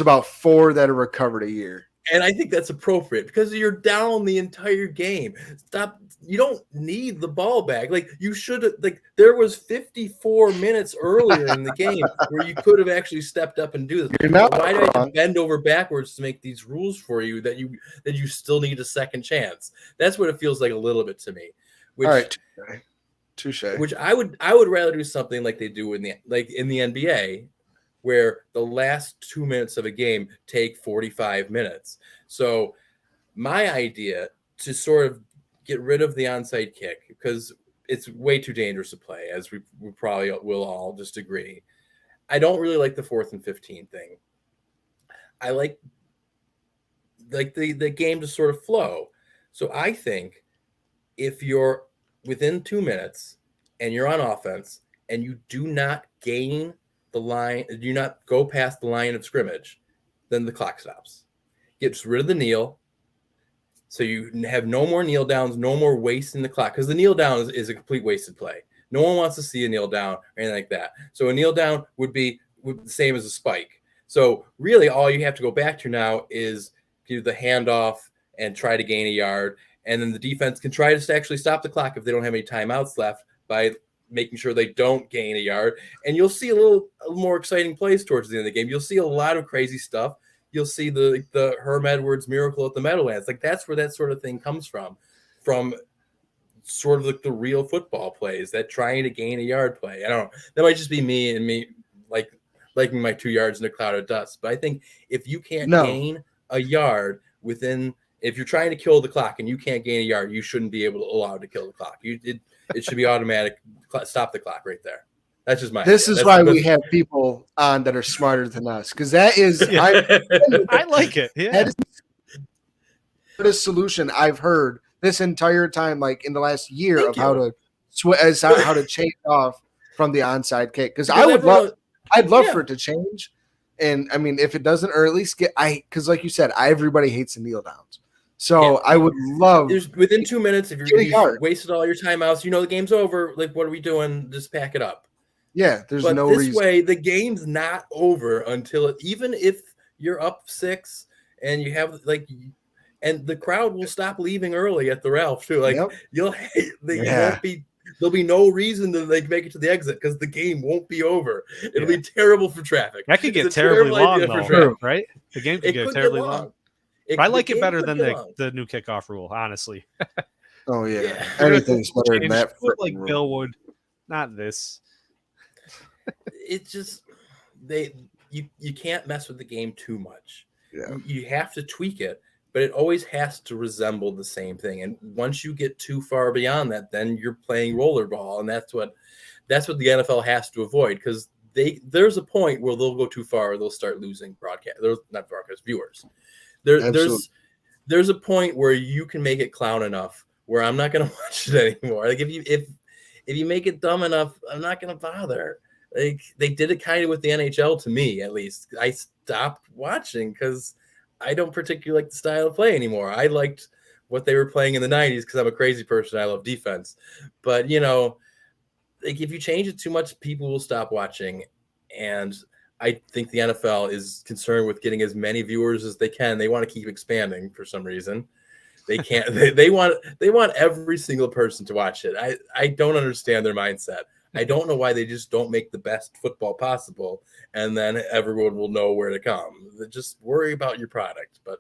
Speaker 2: about 4 that are recovered a year,
Speaker 3: and I think that's appropriate because you're down the entire game. Stop! You don't need the ball back. Like you should. There was 54 minutes earlier in the game where you could have actually stepped up and do this. Why do I have to bend over backwards to make these rules for you that you still need a second chance? That's what it feels like a little bit to me. All
Speaker 2: right. Touche.
Speaker 3: Which I would rather do something like they do in the NBA, where the last 2 minutes of a game take 45 minutes. So my idea to sort of get rid of the onside kick, because it's way too dangerous to play, as we probably will all just agree. I don't really like the 4th and 15 thing. I like the game to sort of flow. So I think if you're within 2 minutes and you're on offense and you do not gain the line, do not go past the line of scrimmage, then the clock stops. Gets rid of the kneel. So you have no more kneel downs, no more wasting the clock, because the kneel down is a complete wasted play. No one wants to see a kneel down or anything like that. So a kneel down would be the same as a spike. So really all you have to go back to now is do the handoff and try to gain a yard. And then the defense can try to actually stop the clock if they don't have any timeouts left by making sure they don't gain a yard. And you'll see a little more exciting plays towards the end of the game. You'll see a lot of crazy stuff. You'll see the Herm Edwards miracle at the Meadowlands. That's where that sort of thing comes from sort of the real football plays, that trying to gain a yard play. I don't know. That might just be me liking my 2 yards in a cloud of dust. But I think if you can't gain a yard if you're trying to kill the clock and you can't gain a yard, you shouldn't be allowed to kill the clock. It should be automatic. Stop the clock right there. That's just my.
Speaker 2: This is why we have people on that are smarter than us, because that is.
Speaker 4: I like it. Yeah.
Speaker 2: That is the solution I've heard this entire time, like in the last year, how to as how to change off from the onside kick. Because I'd love for it to change. And I mean, if it doesn't, or at least because like you said, everybody hates the kneel downs. So I would love
Speaker 3: within 2 minutes, if you've wasted all your timeouts, the game's over. Like, what are we doing? Just pack it up.
Speaker 2: Yeah, there's no
Speaker 3: reason.
Speaker 2: This
Speaker 3: way, the game's not over until even if you're up 6 and you have and the crowd will stop leaving early at the Ralph too. Like there'll be no reason to make it to the exit because the game won't be over. It'll be terrible for traffic.
Speaker 4: That could get terribly long, though, right? The game could get terribly long. I like it better than the new kickoff rule, honestly.
Speaker 2: Oh yeah, anything's better than that.
Speaker 4: Like Bill would, not this.
Speaker 3: It's just you can't mess with the game too much.
Speaker 2: Yeah,
Speaker 3: you have to tweak it, but it always has to resemble the same thing. And once you get too far beyond that, then you're playing rollerball, and that's what the NFL has to avoid because there's a point where they'll go too far, they'll start losing viewers. There's a point where you can make it clown enough where I'm not going to watch it anymore. Like if you make it dumb enough, I'm not going to bother. Like they did it kind of with the NHL to me, at least. I stopped watching because I don't particularly like the style of play anymore. I liked what they were playing in the 90s because I'm a crazy person. I love defense. But, like if you change it too much, people will stop watching. And I think the NFL is concerned with getting as many viewers as they can. They want to keep expanding for some reason. They can't. they want every single person to watch it. I don't understand their mindset. I don't know why they just don't make the best football possible, and then everyone will know where to come. Just worry about your product, but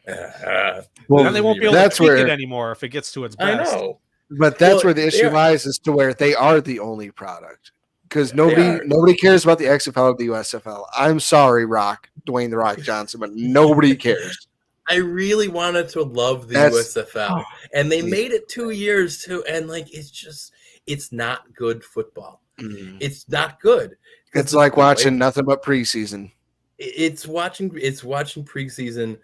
Speaker 4: then they won't be able to tweak it anymore if it gets to its best.
Speaker 3: I know,
Speaker 2: but that's where the issue lies, is to where they are the only product because nobody cares about the XFL or the USFL. I'm sorry, Dwayne the Rock Johnson, but nobody cares.
Speaker 3: I really wanted to love the USFL, and they made it 2 years too, and it's not good football. It's not good.
Speaker 2: It's like watching nothing but preseason.
Speaker 3: It's watching preseason,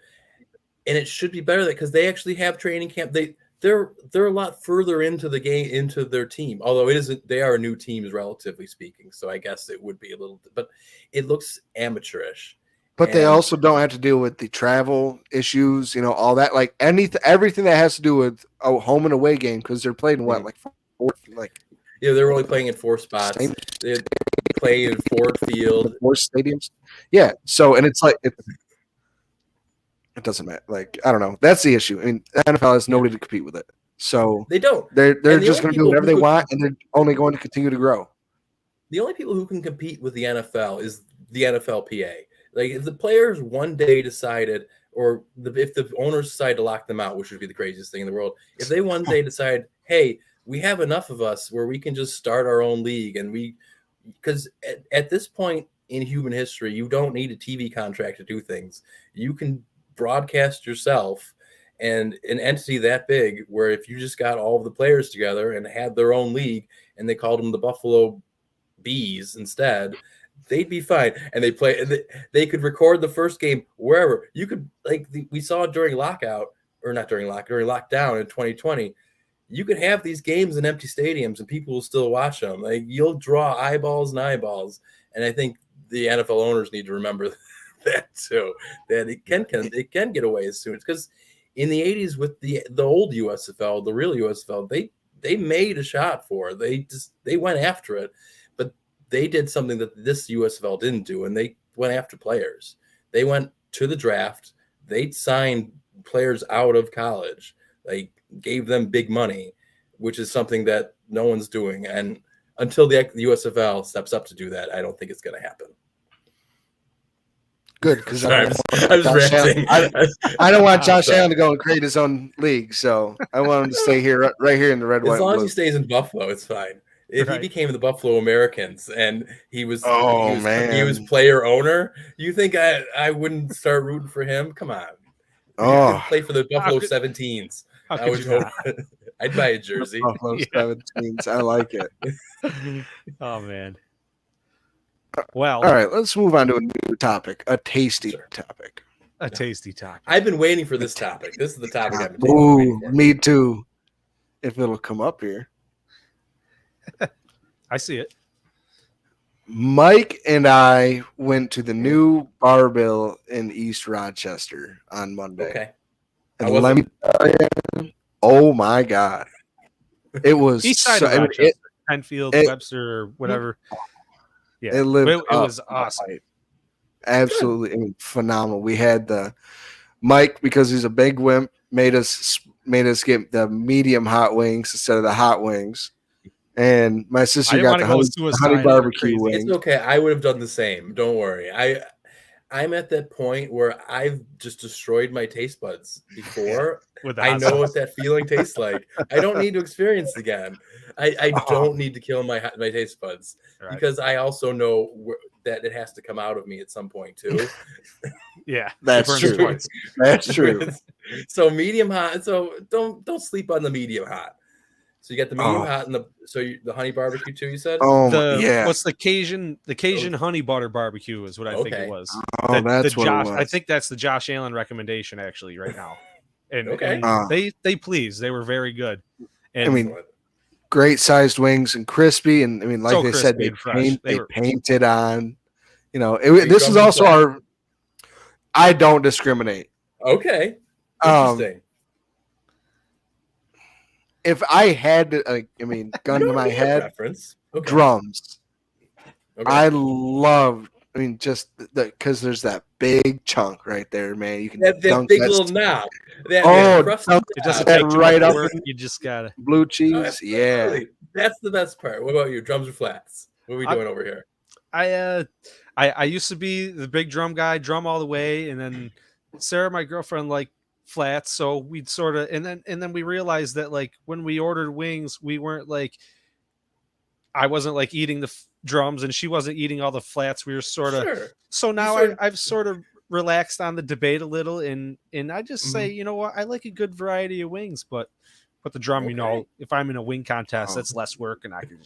Speaker 3: and it should be better because they actually have training camp. They're a lot further into the game, into their team. Although it isn't, they are new teams relatively speaking. So I guess it would be a little, but it looks amateurish.
Speaker 2: But they also don't have to deal with the travel issues, all that, like everything that has to do with a home and away game because they're played in what,
Speaker 3: they're only playing in 4 spots. They play in Ford Field,
Speaker 2: 4 stadiums. Yeah, so and it's like it doesn't matter. Like I don't know, that's the issue. I mean, the NFL has nobody to compete with it, so
Speaker 3: they don't.
Speaker 2: They're just going to do whatever they want, and they're only going to continue to grow.
Speaker 3: The only people who can compete with the NFL is the NFLPA. Like if the players one day decided, or if the owners decide to lock them out, which would be the craziest thing in the world, if they one day decide, hey, we have enough of us where we can just start our own league, and because at this point in human history, you don't need a TV contract to do things. You can broadcast yourself, and an entity that big, where if you just got all of the players together and had their own league, and they called them the Buffalo Bees instead, they'd be fine. And they could record the first game wherever. You could, we saw during lockdown in 2020, you could have these games in empty stadiums and people will still watch them. Like you'll draw eyeballs and eyeballs. And I think the NFL owners need to remember that too, that it can get away as soon as, because in the 80s with the old USFL, the real USFL, they made a shot for it. They went after it. They did something that this USFL didn't do, and they went after players. They went to the draft. They signed players out of college. They gave them big money, which is something that no one's doing. And until the USFL steps up to do that, I don't think it's going to happen.
Speaker 2: Good, because
Speaker 3: I
Speaker 2: don't want Josh Allen to go and create his own league, so I want him to stay here, right here in the red, white,
Speaker 3: as long
Speaker 2: blue.
Speaker 3: as he stays in Buffalo, it's fine. If he became the Buffalo Americans and he was player owner, you think I wouldn't start rooting for him? Come on. You play for the Buffalo 17s. I'd buy a jersey.
Speaker 2: Buffalo 17s. I like it.
Speaker 4: Oh man. Well,
Speaker 2: all right, let's move on to a new topic, a tasty topic.
Speaker 4: A tasty topic.
Speaker 3: I've been waiting for this topic. This is the topic I've been
Speaker 2: waiting for. Me too. If it'll come up here.
Speaker 4: I see it.
Speaker 2: Mike and I went to the new Bar Bill in East Rochester on Monday.
Speaker 3: Okay.
Speaker 2: And let me tell you, oh my God. It was
Speaker 4: East side of Rochester, Penfield, Webster, or whatever. Yeah,
Speaker 2: it lived
Speaker 4: it was awesome.
Speaker 2: Absolutely, I mean, phenomenal. We had the Mike, because he's a big wimp, made us get the medium hot wings instead of the hot wings. And my sister got the honey barbecue wings.
Speaker 3: It's okay. I would have done the same. Don't worry. I'm at that point where I've just destroyed my taste buds before. I know what that feeling tastes like. I don't need to experience it again. I don't need to kill my taste buds because I also know that it has to come out of me at some point too.
Speaker 4: Yeah,
Speaker 2: that's true. That's true.
Speaker 3: So medium hot. So don't sleep on the medium hot. So you got the medium hot and the honey barbecue too. You said,
Speaker 4: what's the Cajun honey butter barbecue is what I think it was.
Speaker 2: That's what
Speaker 4: Josh.
Speaker 2: it was.
Speaker 4: I think that's the Josh Allen recommendation actually right now. And they pleased. They were very good. And
Speaker 2: I mean, great sized wings and crispy. And I mean, like they said, they painted on. You know, this is also our. I don't discriminate.
Speaker 3: Okay. Interesting.
Speaker 2: If I had to, gun to my head, drums. Okay. I love. I mean, just because there's that big chunk right there, man. You can
Speaker 3: that big little knob.
Speaker 2: It
Speaker 4: doesn't take right up. You just gotta
Speaker 2: blue cheese. Yeah,
Speaker 3: that's the best part. What about you? Drums or flats? What are we doing over here?
Speaker 4: I used to be the big drum guy, drum all the way, and then Sarah, my girlfriend, liked flats, so we'd sort of and then we realized that like when we ordered wings, we weren't like I wasn't like eating the drums and she wasn't eating all the flats. We were sort of so now I've sort of relaxed on the debate a little and I just say, you know what, I like a good variety of wings, but the drum, you know, if I'm in a wing contest, that's less work and I can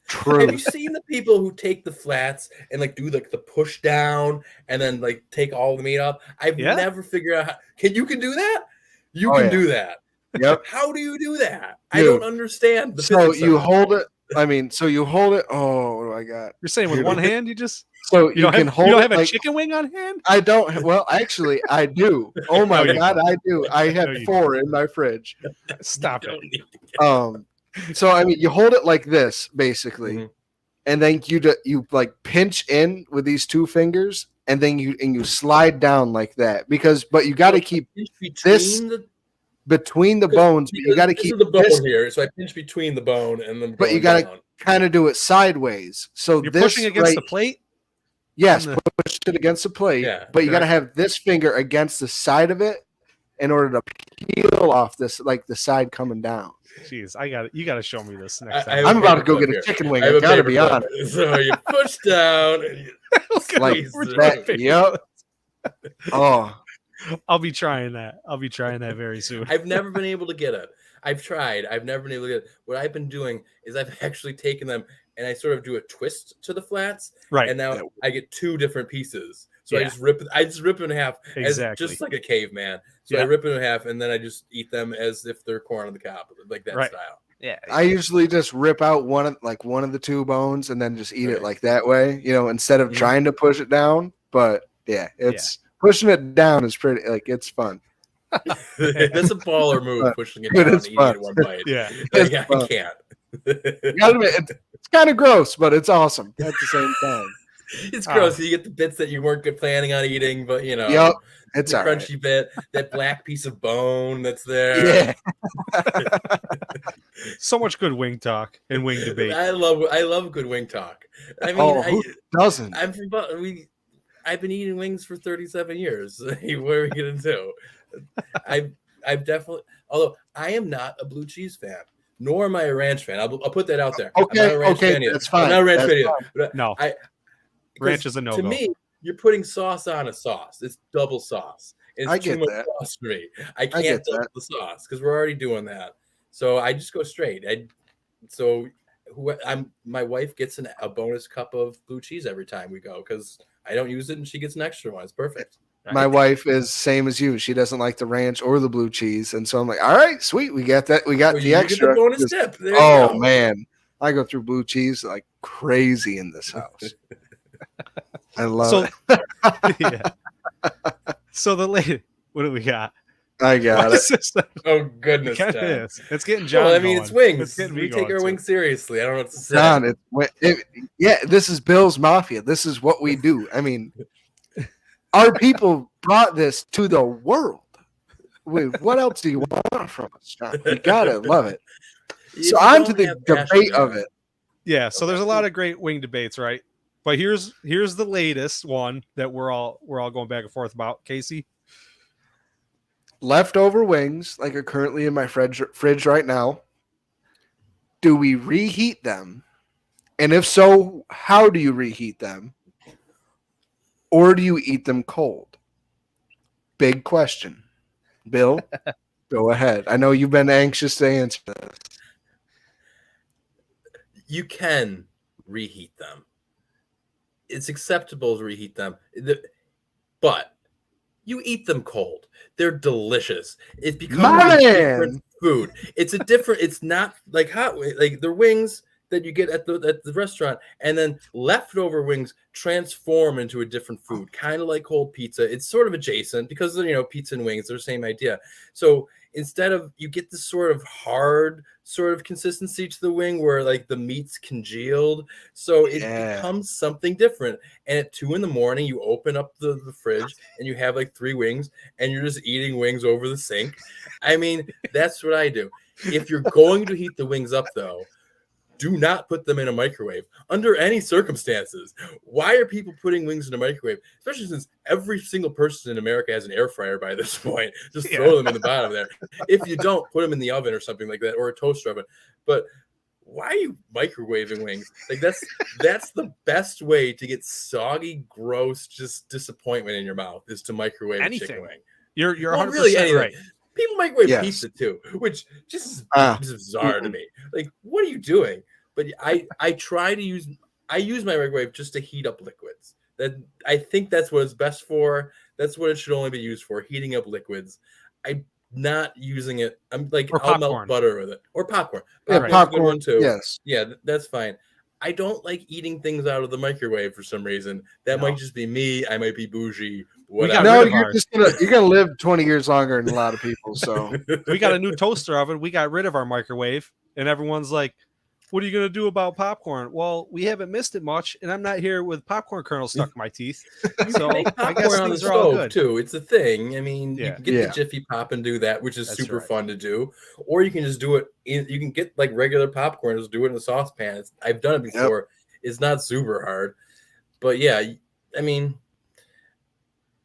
Speaker 3: True. Have you seen the people who take the flats and like do like the push down and then like take all the meat off? I've never figured out how you can do that. You can do that.
Speaker 2: Yep.
Speaker 3: How do you do that? Dude, I don't understand.
Speaker 2: So you hold it. So you hold it. Oh, what do I got?
Speaker 4: You're saying with one hand, you just
Speaker 2: you can hold.
Speaker 4: You don't
Speaker 2: have
Speaker 4: a chicken wing on hand?
Speaker 2: I don't. Well, actually, I do. Oh my God, I do. I have 4 in my fridge.
Speaker 4: Stop it.
Speaker 2: So I mean, you hold it like this, basically, and then you like pinch in with these 2 fingers, and then you slide down like that but you got to keep this between the bones. But you got to keep
Speaker 3: the bone here, so I pinch between the bone and then.
Speaker 2: But you got to kind of do it sideways. So
Speaker 4: you're pushing against the plate.
Speaker 2: Yes, push it against the plate. But you got to have this finger against the side of it in order to peel off this, like the side coming down.
Speaker 4: Jeez, you got to show me this next time.
Speaker 2: I'm about to go get a chicken wing. I got to be honest.
Speaker 3: So you push down. And you,
Speaker 2: like that. Yep. Oh.
Speaker 4: I'll be trying that. Very soon.
Speaker 3: I've never been able to get it. I've tried. I've never been able to get it. What I've been doing is I've actually taken them and I sort of do a twist to the flats.
Speaker 4: Right.
Speaker 3: And now I get 2 different pieces. So I just rip it in half as just like a caveman. So I rip it in half and then I just eat them as if they're corn on the cob, like that style.
Speaker 4: Yeah.
Speaker 2: I usually just rip out one of the 2 bones and then just eat it like that way, instead of trying to push it down. But pushing it down is pretty, like, it's fun.
Speaker 3: That's a baller move, pushing it down and eating it in one bite.
Speaker 4: Yeah.
Speaker 3: I can't.
Speaker 2: You gotta admit, it's kind of gross, but it's awesome at the same time.
Speaker 3: It's gross. You get the bits that you weren't planning on eating, but
Speaker 2: it's
Speaker 3: the crunchy bit, that black piece of bone that's there.
Speaker 2: Yeah.
Speaker 4: So much good wing talk and wing debate.
Speaker 3: I love good wing talk. I mean,
Speaker 2: who doesn't?
Speaker 3: I've been eating wings for 37 years. What are we gonna do? I've definitely, although I am not a blue cheese fan, nor am I a ranch fan. I'll put that out there.
Speaker 2: Okay,
Speaker 3: I'm not a ranch fan yet.
Speaker 2: That's fine.
Speaker 3: I'm not a ranch fan yet.
Speaker 4: No, ranch is a no-go.
Speaker 3: To me, you're putting sauce on a sauce. It's double sauce. It's too much sauce for me. I can't double the sauce because we're already doing that. So I just go straight. My wife gets a bonus cup of blue cheese every time we go because I don't use it and she gets an extra one. It's perfect.
Speaker 2: Right? My wife is same as you. She doesn't like the ranch or the blue cheese, and so I'm like, all right, sweet, we got that. We got the extra.
Speaker 3: Get the bonus tip.
Speaker 2: Oh man, I go through blue cheese like crazy in this house. I love
Speaker 4: So,
Speaker 2: it.
Speaker 4: yeah. So the lady, what do we got?
Speaker 2: I got
Speaker 4: What
Speaker 2: it.
Speaker 4: is this?
Speaker 3: Oh goodness,
Speaker 4: It kinda
Speaker 3: Tom.
Speaker 4: is. It's getting John.
Speaker 3: Well, I mean, it's
Speaker 4: going.
Speaker 3: wings.
Speaker 4: It's getting me
Speaker 3: We take
Speaker 4: going,
Speaker 3: our
Speaker 4: too.
Speaker 3: wings seriously. I don't know what to say.
Speaker 2: John, yeah, this is Bill's Mafia. This is what we do. I mean, our people brought this to the world. Wait, what else do you want from us, John? You gotta love it.
Speaker 3: If
Speaker 2: So
Speaker 3: you
Speaker 2: on
Speaker 3: don't
Speaker 2: to the
Speaker 3: have passion,
Speaker 2: debate of
Speaker 3: John,
Speaker 2: it.
Speaker 4: Yeah, so there's a
Speaker 3: Okay.
Speaker 4: lot of great wing debates, right? But here's the latest one that we're all going back and forth about. Casey,
Speaker 2: Leftover wings, like are currently in my fridge right now. Do we reheat them? And if so, how do you reheat them? Or do you eat them cold? Big question. Bill, go ahead. I know you've been anxious to answer this.
Speaker 3: you can reheat them. It's acceptable to reheat them, but you eat them cold. They're delicious. It becomes a different food. It's a different. It's not like hot. Like the wings that you get at the restaurant, and then leftover wings transform into a different food, kind of like cold pizza. It's sort of adjacent because pizza and wings are the same idea. So instead of you get this sort of hard sort of consistency to the wing where like the meat's congealed, so it becomes something different. And at 2 a.m, you open up the fridge and you have like 3 wings, and you're just eating wings over the sink. I mean, that's what I do. If you're going to heat the wings up, though, do not put them in a microwave under any circumstances. Why are people putting wings in a microwave? Especially since every single person in America has an air fryer by this point. Just throw them in the bottom there. If you don't, put them in the oven or something like that, or a toaster oven. But why are you microwaving wings? Like that's the best way to get soggy, gross, just disappointment in your mouth is to microwave a chicken wing.
Speaker 4: You're 100%
Speaker 3: really anything.
Speaker 4: right.
Speaker 3: People microwave pizza too, which just is bizarre to me. Like, what are you doing? But I try to use my microwave just to heat up liquids. That I think that's what it's best for. That's what it should only be used for, heating up liquids. I'm not using it. I'm like I'll melt butter with it or popcorn. Popcorn's a good one too.
Speaker 2: Yes.
Speaker 3: Yeah, that's fine. I don't like eating things out of the microwave for some reason. That might just be me. I might be bougie. Whatever.
Speaker 2: No, you're gonna live 20 years longer than a lot of people. So
Speaker 4: we got a new toaster oven. We got rid of our microwave, and everyone's like, "What are you gonna do about popcorn?" Well, we haven't missed it much, and I'm not here with popcorn kernels stuck in my teeth. So I guess
Speaker 3: on the
Speaker 4: things are all good
Speaker 3: too. It's a thing. I mean, you can get the Jiffy Pop and do that, which is super fun to do, or you can just do it. You can get like regular popcorn, just do it in a saucepan. I've done it before. It's not super hard, but yeah, I mean.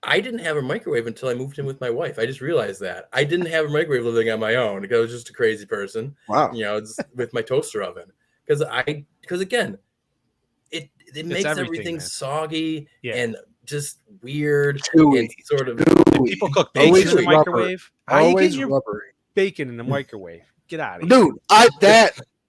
Speaker 3: I didn't have a microwave until I moved in with my wife. I just realized that I didn't have a microwave living on my own because I was just a crazy person.
Speaker 2: Wow.
Speaker 3: It's with my toaster oven because again, it makes everything soggy and just weird and sort of.
Speaker 4: People cook bacon in the microwave. How you get your bacon in the microwave? Get out of here,
Speaker 2: dude!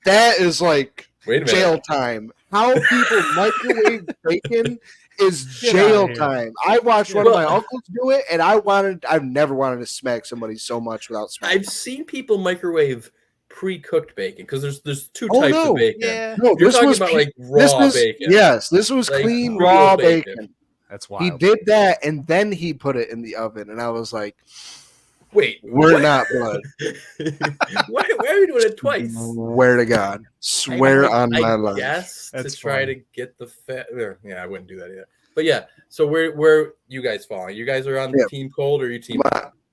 Speaker 2: That is like jail time. How people microwave bacon is jail time. I watched one of my uncles do it, and I've never wanted to smack somebody so much without smacking.
Speaker 3: I've seen people microwave pre-cooked bacon because there's 2 types of bacon.
Speaker 4: Yeah.
Speaker 3: No, you're talking about like raw bacon.
Speaker 2: Yes, this was like clean raw bacon.
Speaker 4: That's wild.
Speaker 2: He did that, and then he put it in the oven, and I was like,
Speaker 3: "Wait,
Speaker 2: we're not blood."
Speaker 3: Why are you doing it twice?
Speaker 2: Swear to God, swear on my life.
Speaker 3: Yes, to try to get the fat. Yeah, I wouldn't do that either. But yeah, so where you guys falling? You guys are on the team cold, or you team?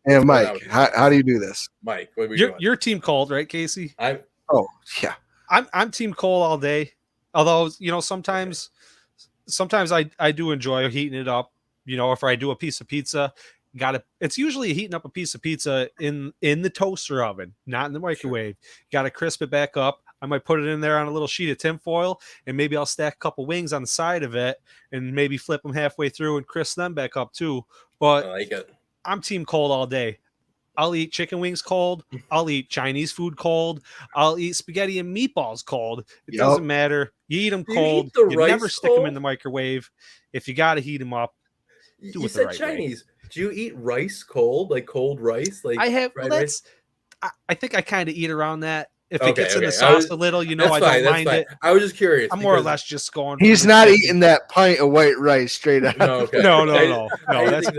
Speaker 2: Yeah, Mike. How do you do this?
Speaker 3: Mike, what are we doing?
Speaker 4: You're team cold, right, Casey?
Speaker 2: Yeah.
Speaker 4: I'm team cold all day. Although sometimes I do enjoy heating it up. If I do a piece of pizza, it's usually heating up a piece of pizza in the toaster oven, not in the microwave. Got to crisp it back up. I might put it in there on a little sheet of tinfoil, and maybe I'll stack a couple wings on the side of it, and maybe flip them halfway through and crisp them back up too. But
Speaker 3: I like it.
Speaker 4: I'm team cold all day. I'll eat chicken wings cold. I'll eat Chinese food cold. I'll eat spaghetti and meatballs cold. It doesn't matter. You eat them cold. You never stick them in the microwave. If you got to heat them up, do it the right
Speaker 3: Chinese. Way. Do you eat rice cold, like cold rice? Like
Speaker 4: I have. Well, I think I kind of eat around that. if it gets in the sauce a little, I don't mind it.
Speaker 3: I was just curious.
Speaker 4: I'm more or less just going.
Speaker 2: He's not eating that pint of white rice straight out.
Speaker 3: No, okay.
Speaker 4: No.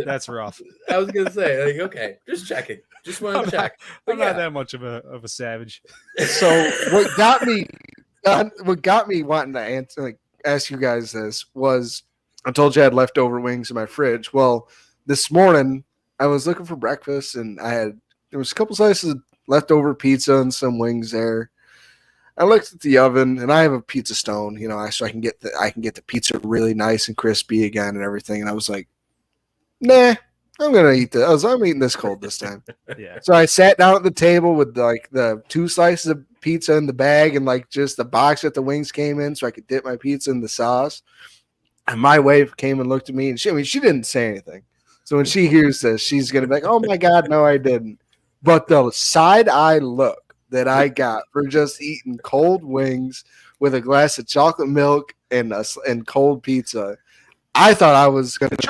Speaker 4: That's rough.
Speaker 3: I was gonna say, like, okay, just checking. Just want to check.
Speaker 4: I'm not that much of a savage.
Speaker 2: So what got me wanting to ask you guys this was, I told you I had leftover wings in my fridge. Well, this morning I was looking for breakfast and there was a couple slices of leftover pizza and some wings there. I looked at the oven and I have a pizza stone, so I can get the pizza really nice and crispy again and everything. And I was like, nah, I'm gonna eat this. I'm eating this cold this time.
Speaker 4: Yeah.
Speaker 2: So I sat down at the table with the 2 slices of pizza in the bag and just the box that the wings came in, so I could dip my pizza in the sauce. And my wife came and looked at me, and she didn't say anything. So when she hears this, she's gonna be like, "Oh my God, no, I didn't." But the side eye look that I got for just eating cold wings with a glass of chocolate milk and cold pizza, I thought I was going to be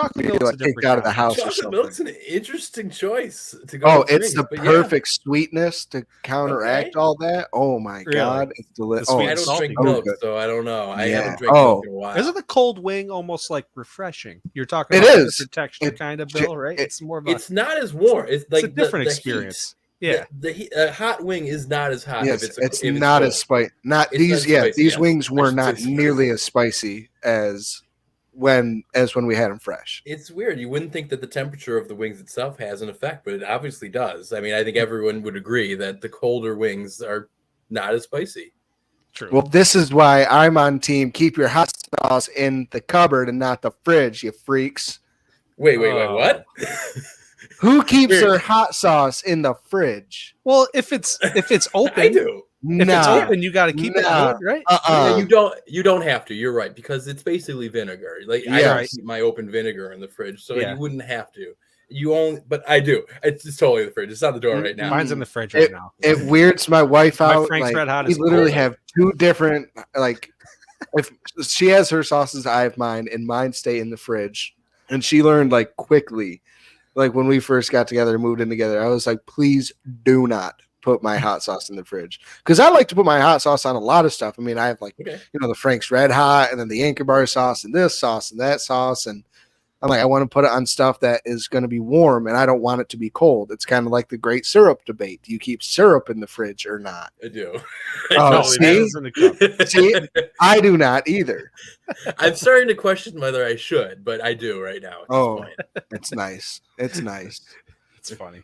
Speaker 2: kicked out of the house or something.
Speaker 3: Chocolate milk's an interesting choice to go.
Speaker 2: Oh, it's the perfect sweetness to counteract all that. Oh my God, it's delicious.
Speaker 3: I don't drink milk, so I don't know. I haven't drank milk in a while.
Speaker 4: Isn't the cold wing almost like refreshing? You're talking
Speaker 2: about
Speaker 4: a different texture kind of, Bill, right?
Speaker 3: It's more. It's not as warm. It's like
Speaker 4: a different experience.
Speaker 3: Yeah, the hot wing is not as hot.
Speaker 2: Yes, it's not as spicy. These wings were not nearly as spicy as when we had them fresh.
Speaker 3: It's weird. You wouldn't think that the temperature of the wings itself has an effect, but it obviously does. I mean, I think everyone would agree that the colder wings are not as spicy.
Speaker 4: True.
Speaker 2: Well, this is why I'm on team keep your hot sauce in the cupboard and not the fridge, you freaks.
Speaker 3: Wait, what?
Speaker 2: Who keeps their hot sauce in the fridge?
Speaker 4: Well, if it's open,
Speaker 3: I do.
Speaker 4: If it's open, you got to keep it good, right?
Speaker 3: You don't have to. You're right, because it's basically vinegar. I don't keep my open vinegar in the fridge, so you wouldn't have to. But I do. It's totally in the fridge. It's on the door right now.
Speaker 4: Mine's in the fridge right now.
Speaker 2: It weirds my wife out.
Speaker 4: Frank's Red Hot
Speaker 2: we literally have 2 different. If she has her sauces, I have mine, and mine stay in the fridge. And she learned quickly. When we first got together and moved in together, I was like, please do not put my hot sauce in the fridge. Because I like to put my hot sauce on a lot of stuff. I mean, I have the Frank's Red Hot and then the Anchor Bar sauce and this sauce and that sauce. And I'm like, I want to put it on stuff that is going to be warm and I don't want it to be cold. It's kind of like the great syrup debate. Do you keep syrup in the fridge or not?
Speaker 3: I do.
Speaker 2: See, I do not either.
Speaker 3: I'm starting to question whether I should, but I do right now. At this point.
Speaker 2: It's nice. It's nice.
Speaker 4: It's funny.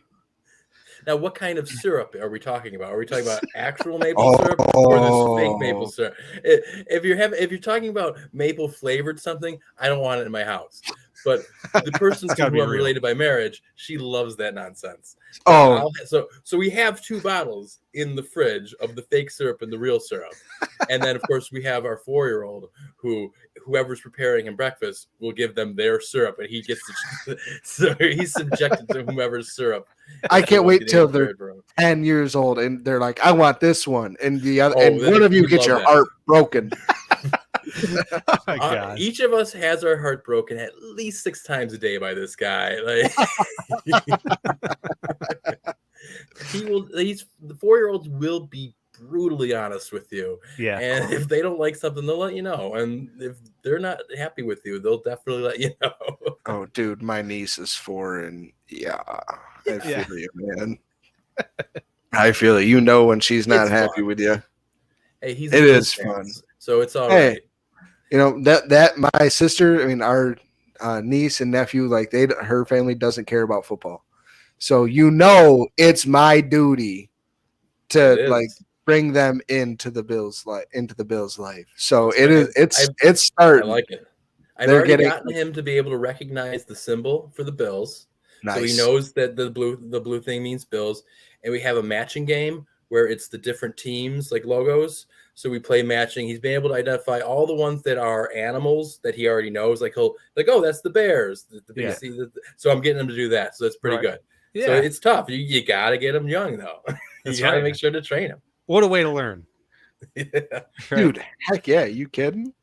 Speaker 3: Now, what kind of syrup are we talking about? Are we talking about actual maple syrup or this fake maple syrup? If you're talking about maple flavored something, I don't want it in my house. But the person to who I'm related by marriage, she loves that nonsense. So we have 2 bottles in the fridge of the fake syrup and the real syrup, and then of course we have our 4-year-old whoever's preparing him breakfast will give them their syrup, and he gets so he's subjected to whomever's syrup.
Speaker 2: I can't wait till they're 10 years old and they're like, I want this one, and the other, and one of you gets your heart broken.
Speaker 4: Oh my God.
Speaker 3: Each of us has our heart broken at least 6 times a day by this guy. The 4-year-olds will be brutally honest with you.
Speaker 4: Yeah.
Speaker 3: And if they don't like something, they'll let you know. And if they're not happy with you, they'll definitely let you know.
Speaker 2: Oh, dude, my niece is 4, and I feel you, man. I feel it. When she's not happy with you.
Speaker 3: Hey, it
Speaker 2: is fun.
Speaker 3: So it's all right.
Speaker 2: That my sister, our niece and nephew, her family doesn't care about football. So it's my duty to bring them into the Bills life. So it's starting.
Speaker 3: I like it. I've already gotten him to be able to recognize the symbol for the Bills. Nice. So he knows that the blue thing means Bills, and we have a matching game where it's the different teams logos. So we play matching. He's been able to identify all the ones that are animals that he already knows. Oh, that's the Bears. So I'm getting him to do that. So that's pretty good. Yeah. So it's tough. You got to get him young, though. You got to make sure to train him.
Speaker 4: What a way to learn.
Speaker 2: Dude, heck yeah. You kidding?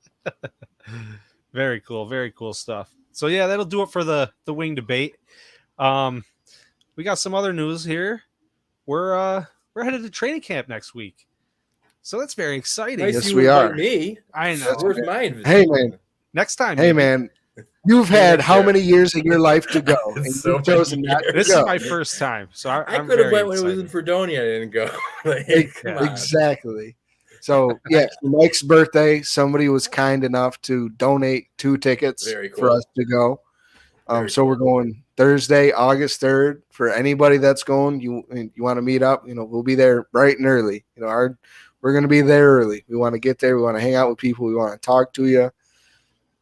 Speaker 4: Very cool. Very cool stuff. So, yeah, that'll do it for the wing debate. We got some other news here. We're headed to training camp next week. So that's very exciting.
Speaker 3: Nice
Speaker 2: Yes,
Speaker 3: you
Speaker 2: we
Speaker 3: invite
Speaker 2: are.
Speaker 3: me.
Speaker 4: I know.
Speaker 3: Where's my invitation?
Speaker 2: Hey, man.
Speaker 4: Next time.
Speaker 2: Hey,
Speaker 4: maybe.
Speaker 2: man. You've had how many years of your life to go, and
Speaker 3: So
Speaker 2: you've chosen
Speaker 3: many
Speaker 2: not to
Speaker 3: years.
Speaker 4: This is
Speaker 2: go.
Speaker 4: my first time, so
Speaker 3: I
Speaker 4: I'm
Speaker 3: could have
Speaker 4: very
Speaker 3: went when it was in
Speaker 4: excited.
Speaker 3: Fredonia. I didn't go. Like, come on.
Speaker 2: Exactly. So yeah, for Mike's birthday, somebody was kind enough to donate 2 tickets
Speaker 3: Very
Speaker 2: for
Speaker 3: cool.
Speaker 2: us to go.
Speaker 3: Very
Speaker 2: So we're going Thursday, August 3rd. For anybody that's going, you want to meet up, we'll be there bright and early. We're going to be there early. We want to get there. We want to hang out with people. We want to talk to you.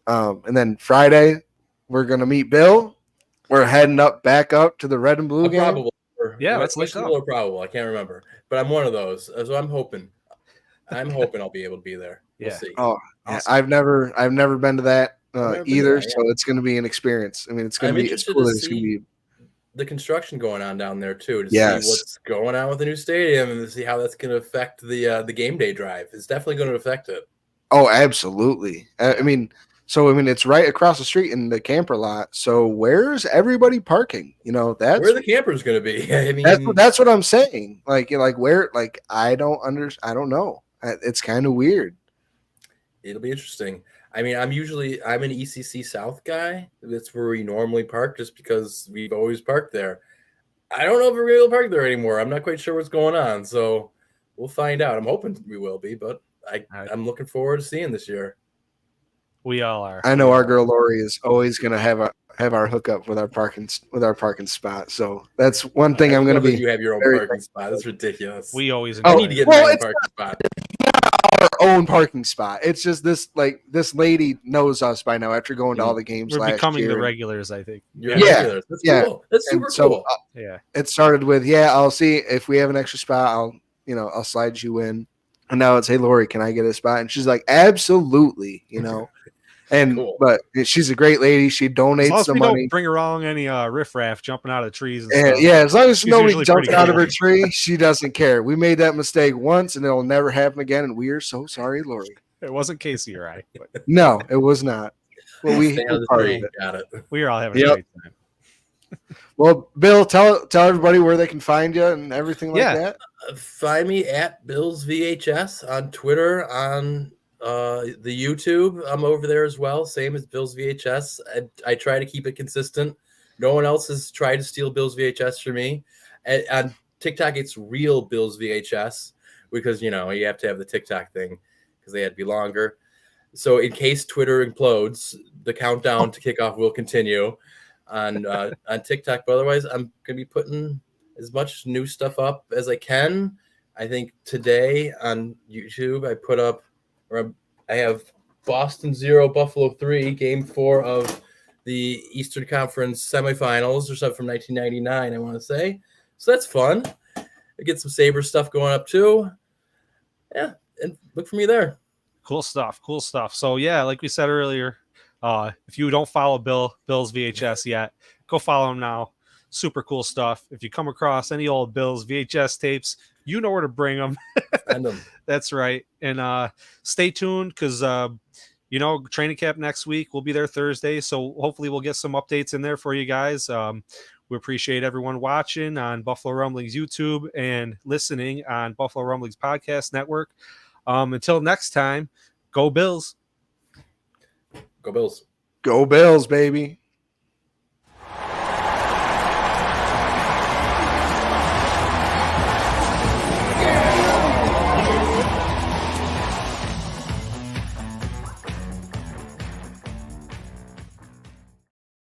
Speaker 2: And then Friday, we're going to meet Bill. We're heading back up to the red and blue game.
Speaker 3: Probable.
Speaker 4: Yeah, let's link up.
Speaker 3: Or probable. I can't remember, but I'm one of those. So I'm hoping I'll be able to be there. We'll
Speaker 4: Yeah.
Speaker 3: see.
Speaker 2: Oh, yeah,
Speaker 4: Awesome.
Speaker 2: I've never been to that
Speaker 3: never been to
Speaker 2: either.
Speaker 3: that, yeah.
Speaker 2: So it's going to be an experience. I mean, it's going
Speaker 3: I'm
Speaker 2: to be. It's
Speaker 3: interested
Speaker 2: cool.
Speaker 3: to
Speaker 2: It's going to
Speaker 3: see
Speaker 2: be.
Speaker 3: the construction going on down there too, to
Speaker 2: Yes.
Speaker 3: see what's going on with the new stadium and to see how that's going to affect the game day drive. It's definitely going to affect it.
Speaker 2: Oh, absolutely. I mean, it's right across the street in the camper lot. So where's everybody parking? That's
Speaker 3: Where are the campers going to be? I mean,
Speaker 2: that's what I'm saying. Like where? Like I don't know. It's kind of weird.
Speaker 3: it'll be interesting. I mean, I'm an ECC South guy. That's where we normally park, just because we've always parked there. I don't know if we're able to park there anymore. I'm not quite sure what's going on, so we'll find out. I'm hoping we will be, but I'm looking forward to seeing this year.
Speaker 4: We all are.
Speaker 2: I know our girl Lori is always going to have our hookup with our parking spot. So that's one thing I'm going to be.
Speaker 3: You have your own
Speaker 2: very
Speaker 3: parking spot. That's ridiculous.
Speaker 4: We always
Speaker 3: I
Speaker 4: enjoy
Speaker 3: need to
Speaker 4: it.
Speaker 3: get my own parking spot.
Speaker 2: Our own parking spot. It's just this lady knows us by now after going to all the games
Speaker 4: We're
Speaker 2: last
Speaker 4: becoming
Speaker 2: year.
Speaker 4: the regulars, I think.
Speaker 3: You're
Speaker 2: Yeah,
Speaker 3: regulars. That's
Speaker 2: yeah.
Speaker 3: cool. That's super
Speaker 2: And so,
Speaker 3: cool.
Speaker 4: Yeah.
Speaker 2: It started with, I'll see if we have an extra spot. I'll slide you in. And now it's, hey, Lori, can I get a spot? And she's like, absolutely, And
Speaker 3: Cool.
Speaker 2: but she's a great lady. She
Speaker 4: As long
Speaker 2: donates
Speaker 4: as
Speaker 2: the
Speaker 4: we
Speaker 2: money.
Speaker 4: don't bring along any riffraff jumping out of trees and
Speaker 2: And,
Speaker 4: stuff.
Speaker 2: yeah, as long as
Speaker 4: She's
Speaker 2: nobody
Speaker 4: usually
Speaker 2: jumps
Speaker 4: pretty
Speaker 2: out of
Speaker 4: cool.
Speaker 2: her tree, she doesn't care. We made that mistake once, and it'll never happen again. And we are so sorry, Lori.
Speaker 4: It wasn't Casey or I, but
Speaker 2: No, it was not. Well, we
Speaker 3: Stay on the
Speaker 2: part of
Speaker 3: tree.
Speaker 2: it.
Speaker 3: Got it.
Speaker 4: we are all having a
Speaker 2: Yep.
Speaker 4: great time.
Speaker 2: Well, Bill, tell everybody where they can find you and everything like that.
Speaker 3: Find me at Bill's VHS on Twitter, on the YouTube. I'm over there as well, same as Bill's VHS. I try to keep it consistent. No one else has tried to steal Bill's VHS from me. On TikTok, it's real Bill's VHS, because you have to have the TikTok thing because they had to be longer. So in case Twitter implodes, the countdown to kickoff will continue on TikTok. But otherwise, I'm gonna be putting as much new stuff up as I can. I think today on YouTube I have Boston 0, Buffalo 3, Game 4 of the Eastern Conference semifinals or something from 1999, I want to say. So that's fun. I get some Sabres stuff going up too. Yeah, and look for me there.
Speaker 4: Cool stuff. So yeah, like we said earlier, if you don't follow Bill's VHS yet, go follow him now. Super cool stuff. If you come across any old Bill's VHS tapes, you know where to bring them.
Speaker 3: Send them.
Speaker 4: That's right. And stay tuned, because training camp next week. We'll be there Thursday, so hopefully we'll get some updates in there for you guys. We appreciate everyone watching on Buffalo Rumblings YouTube and listening on Buffalo Rumblings Podcast Network. Until next time, go Bills.
Speaker 3: Go Bills.
Speaker 2: Go Bills, baby.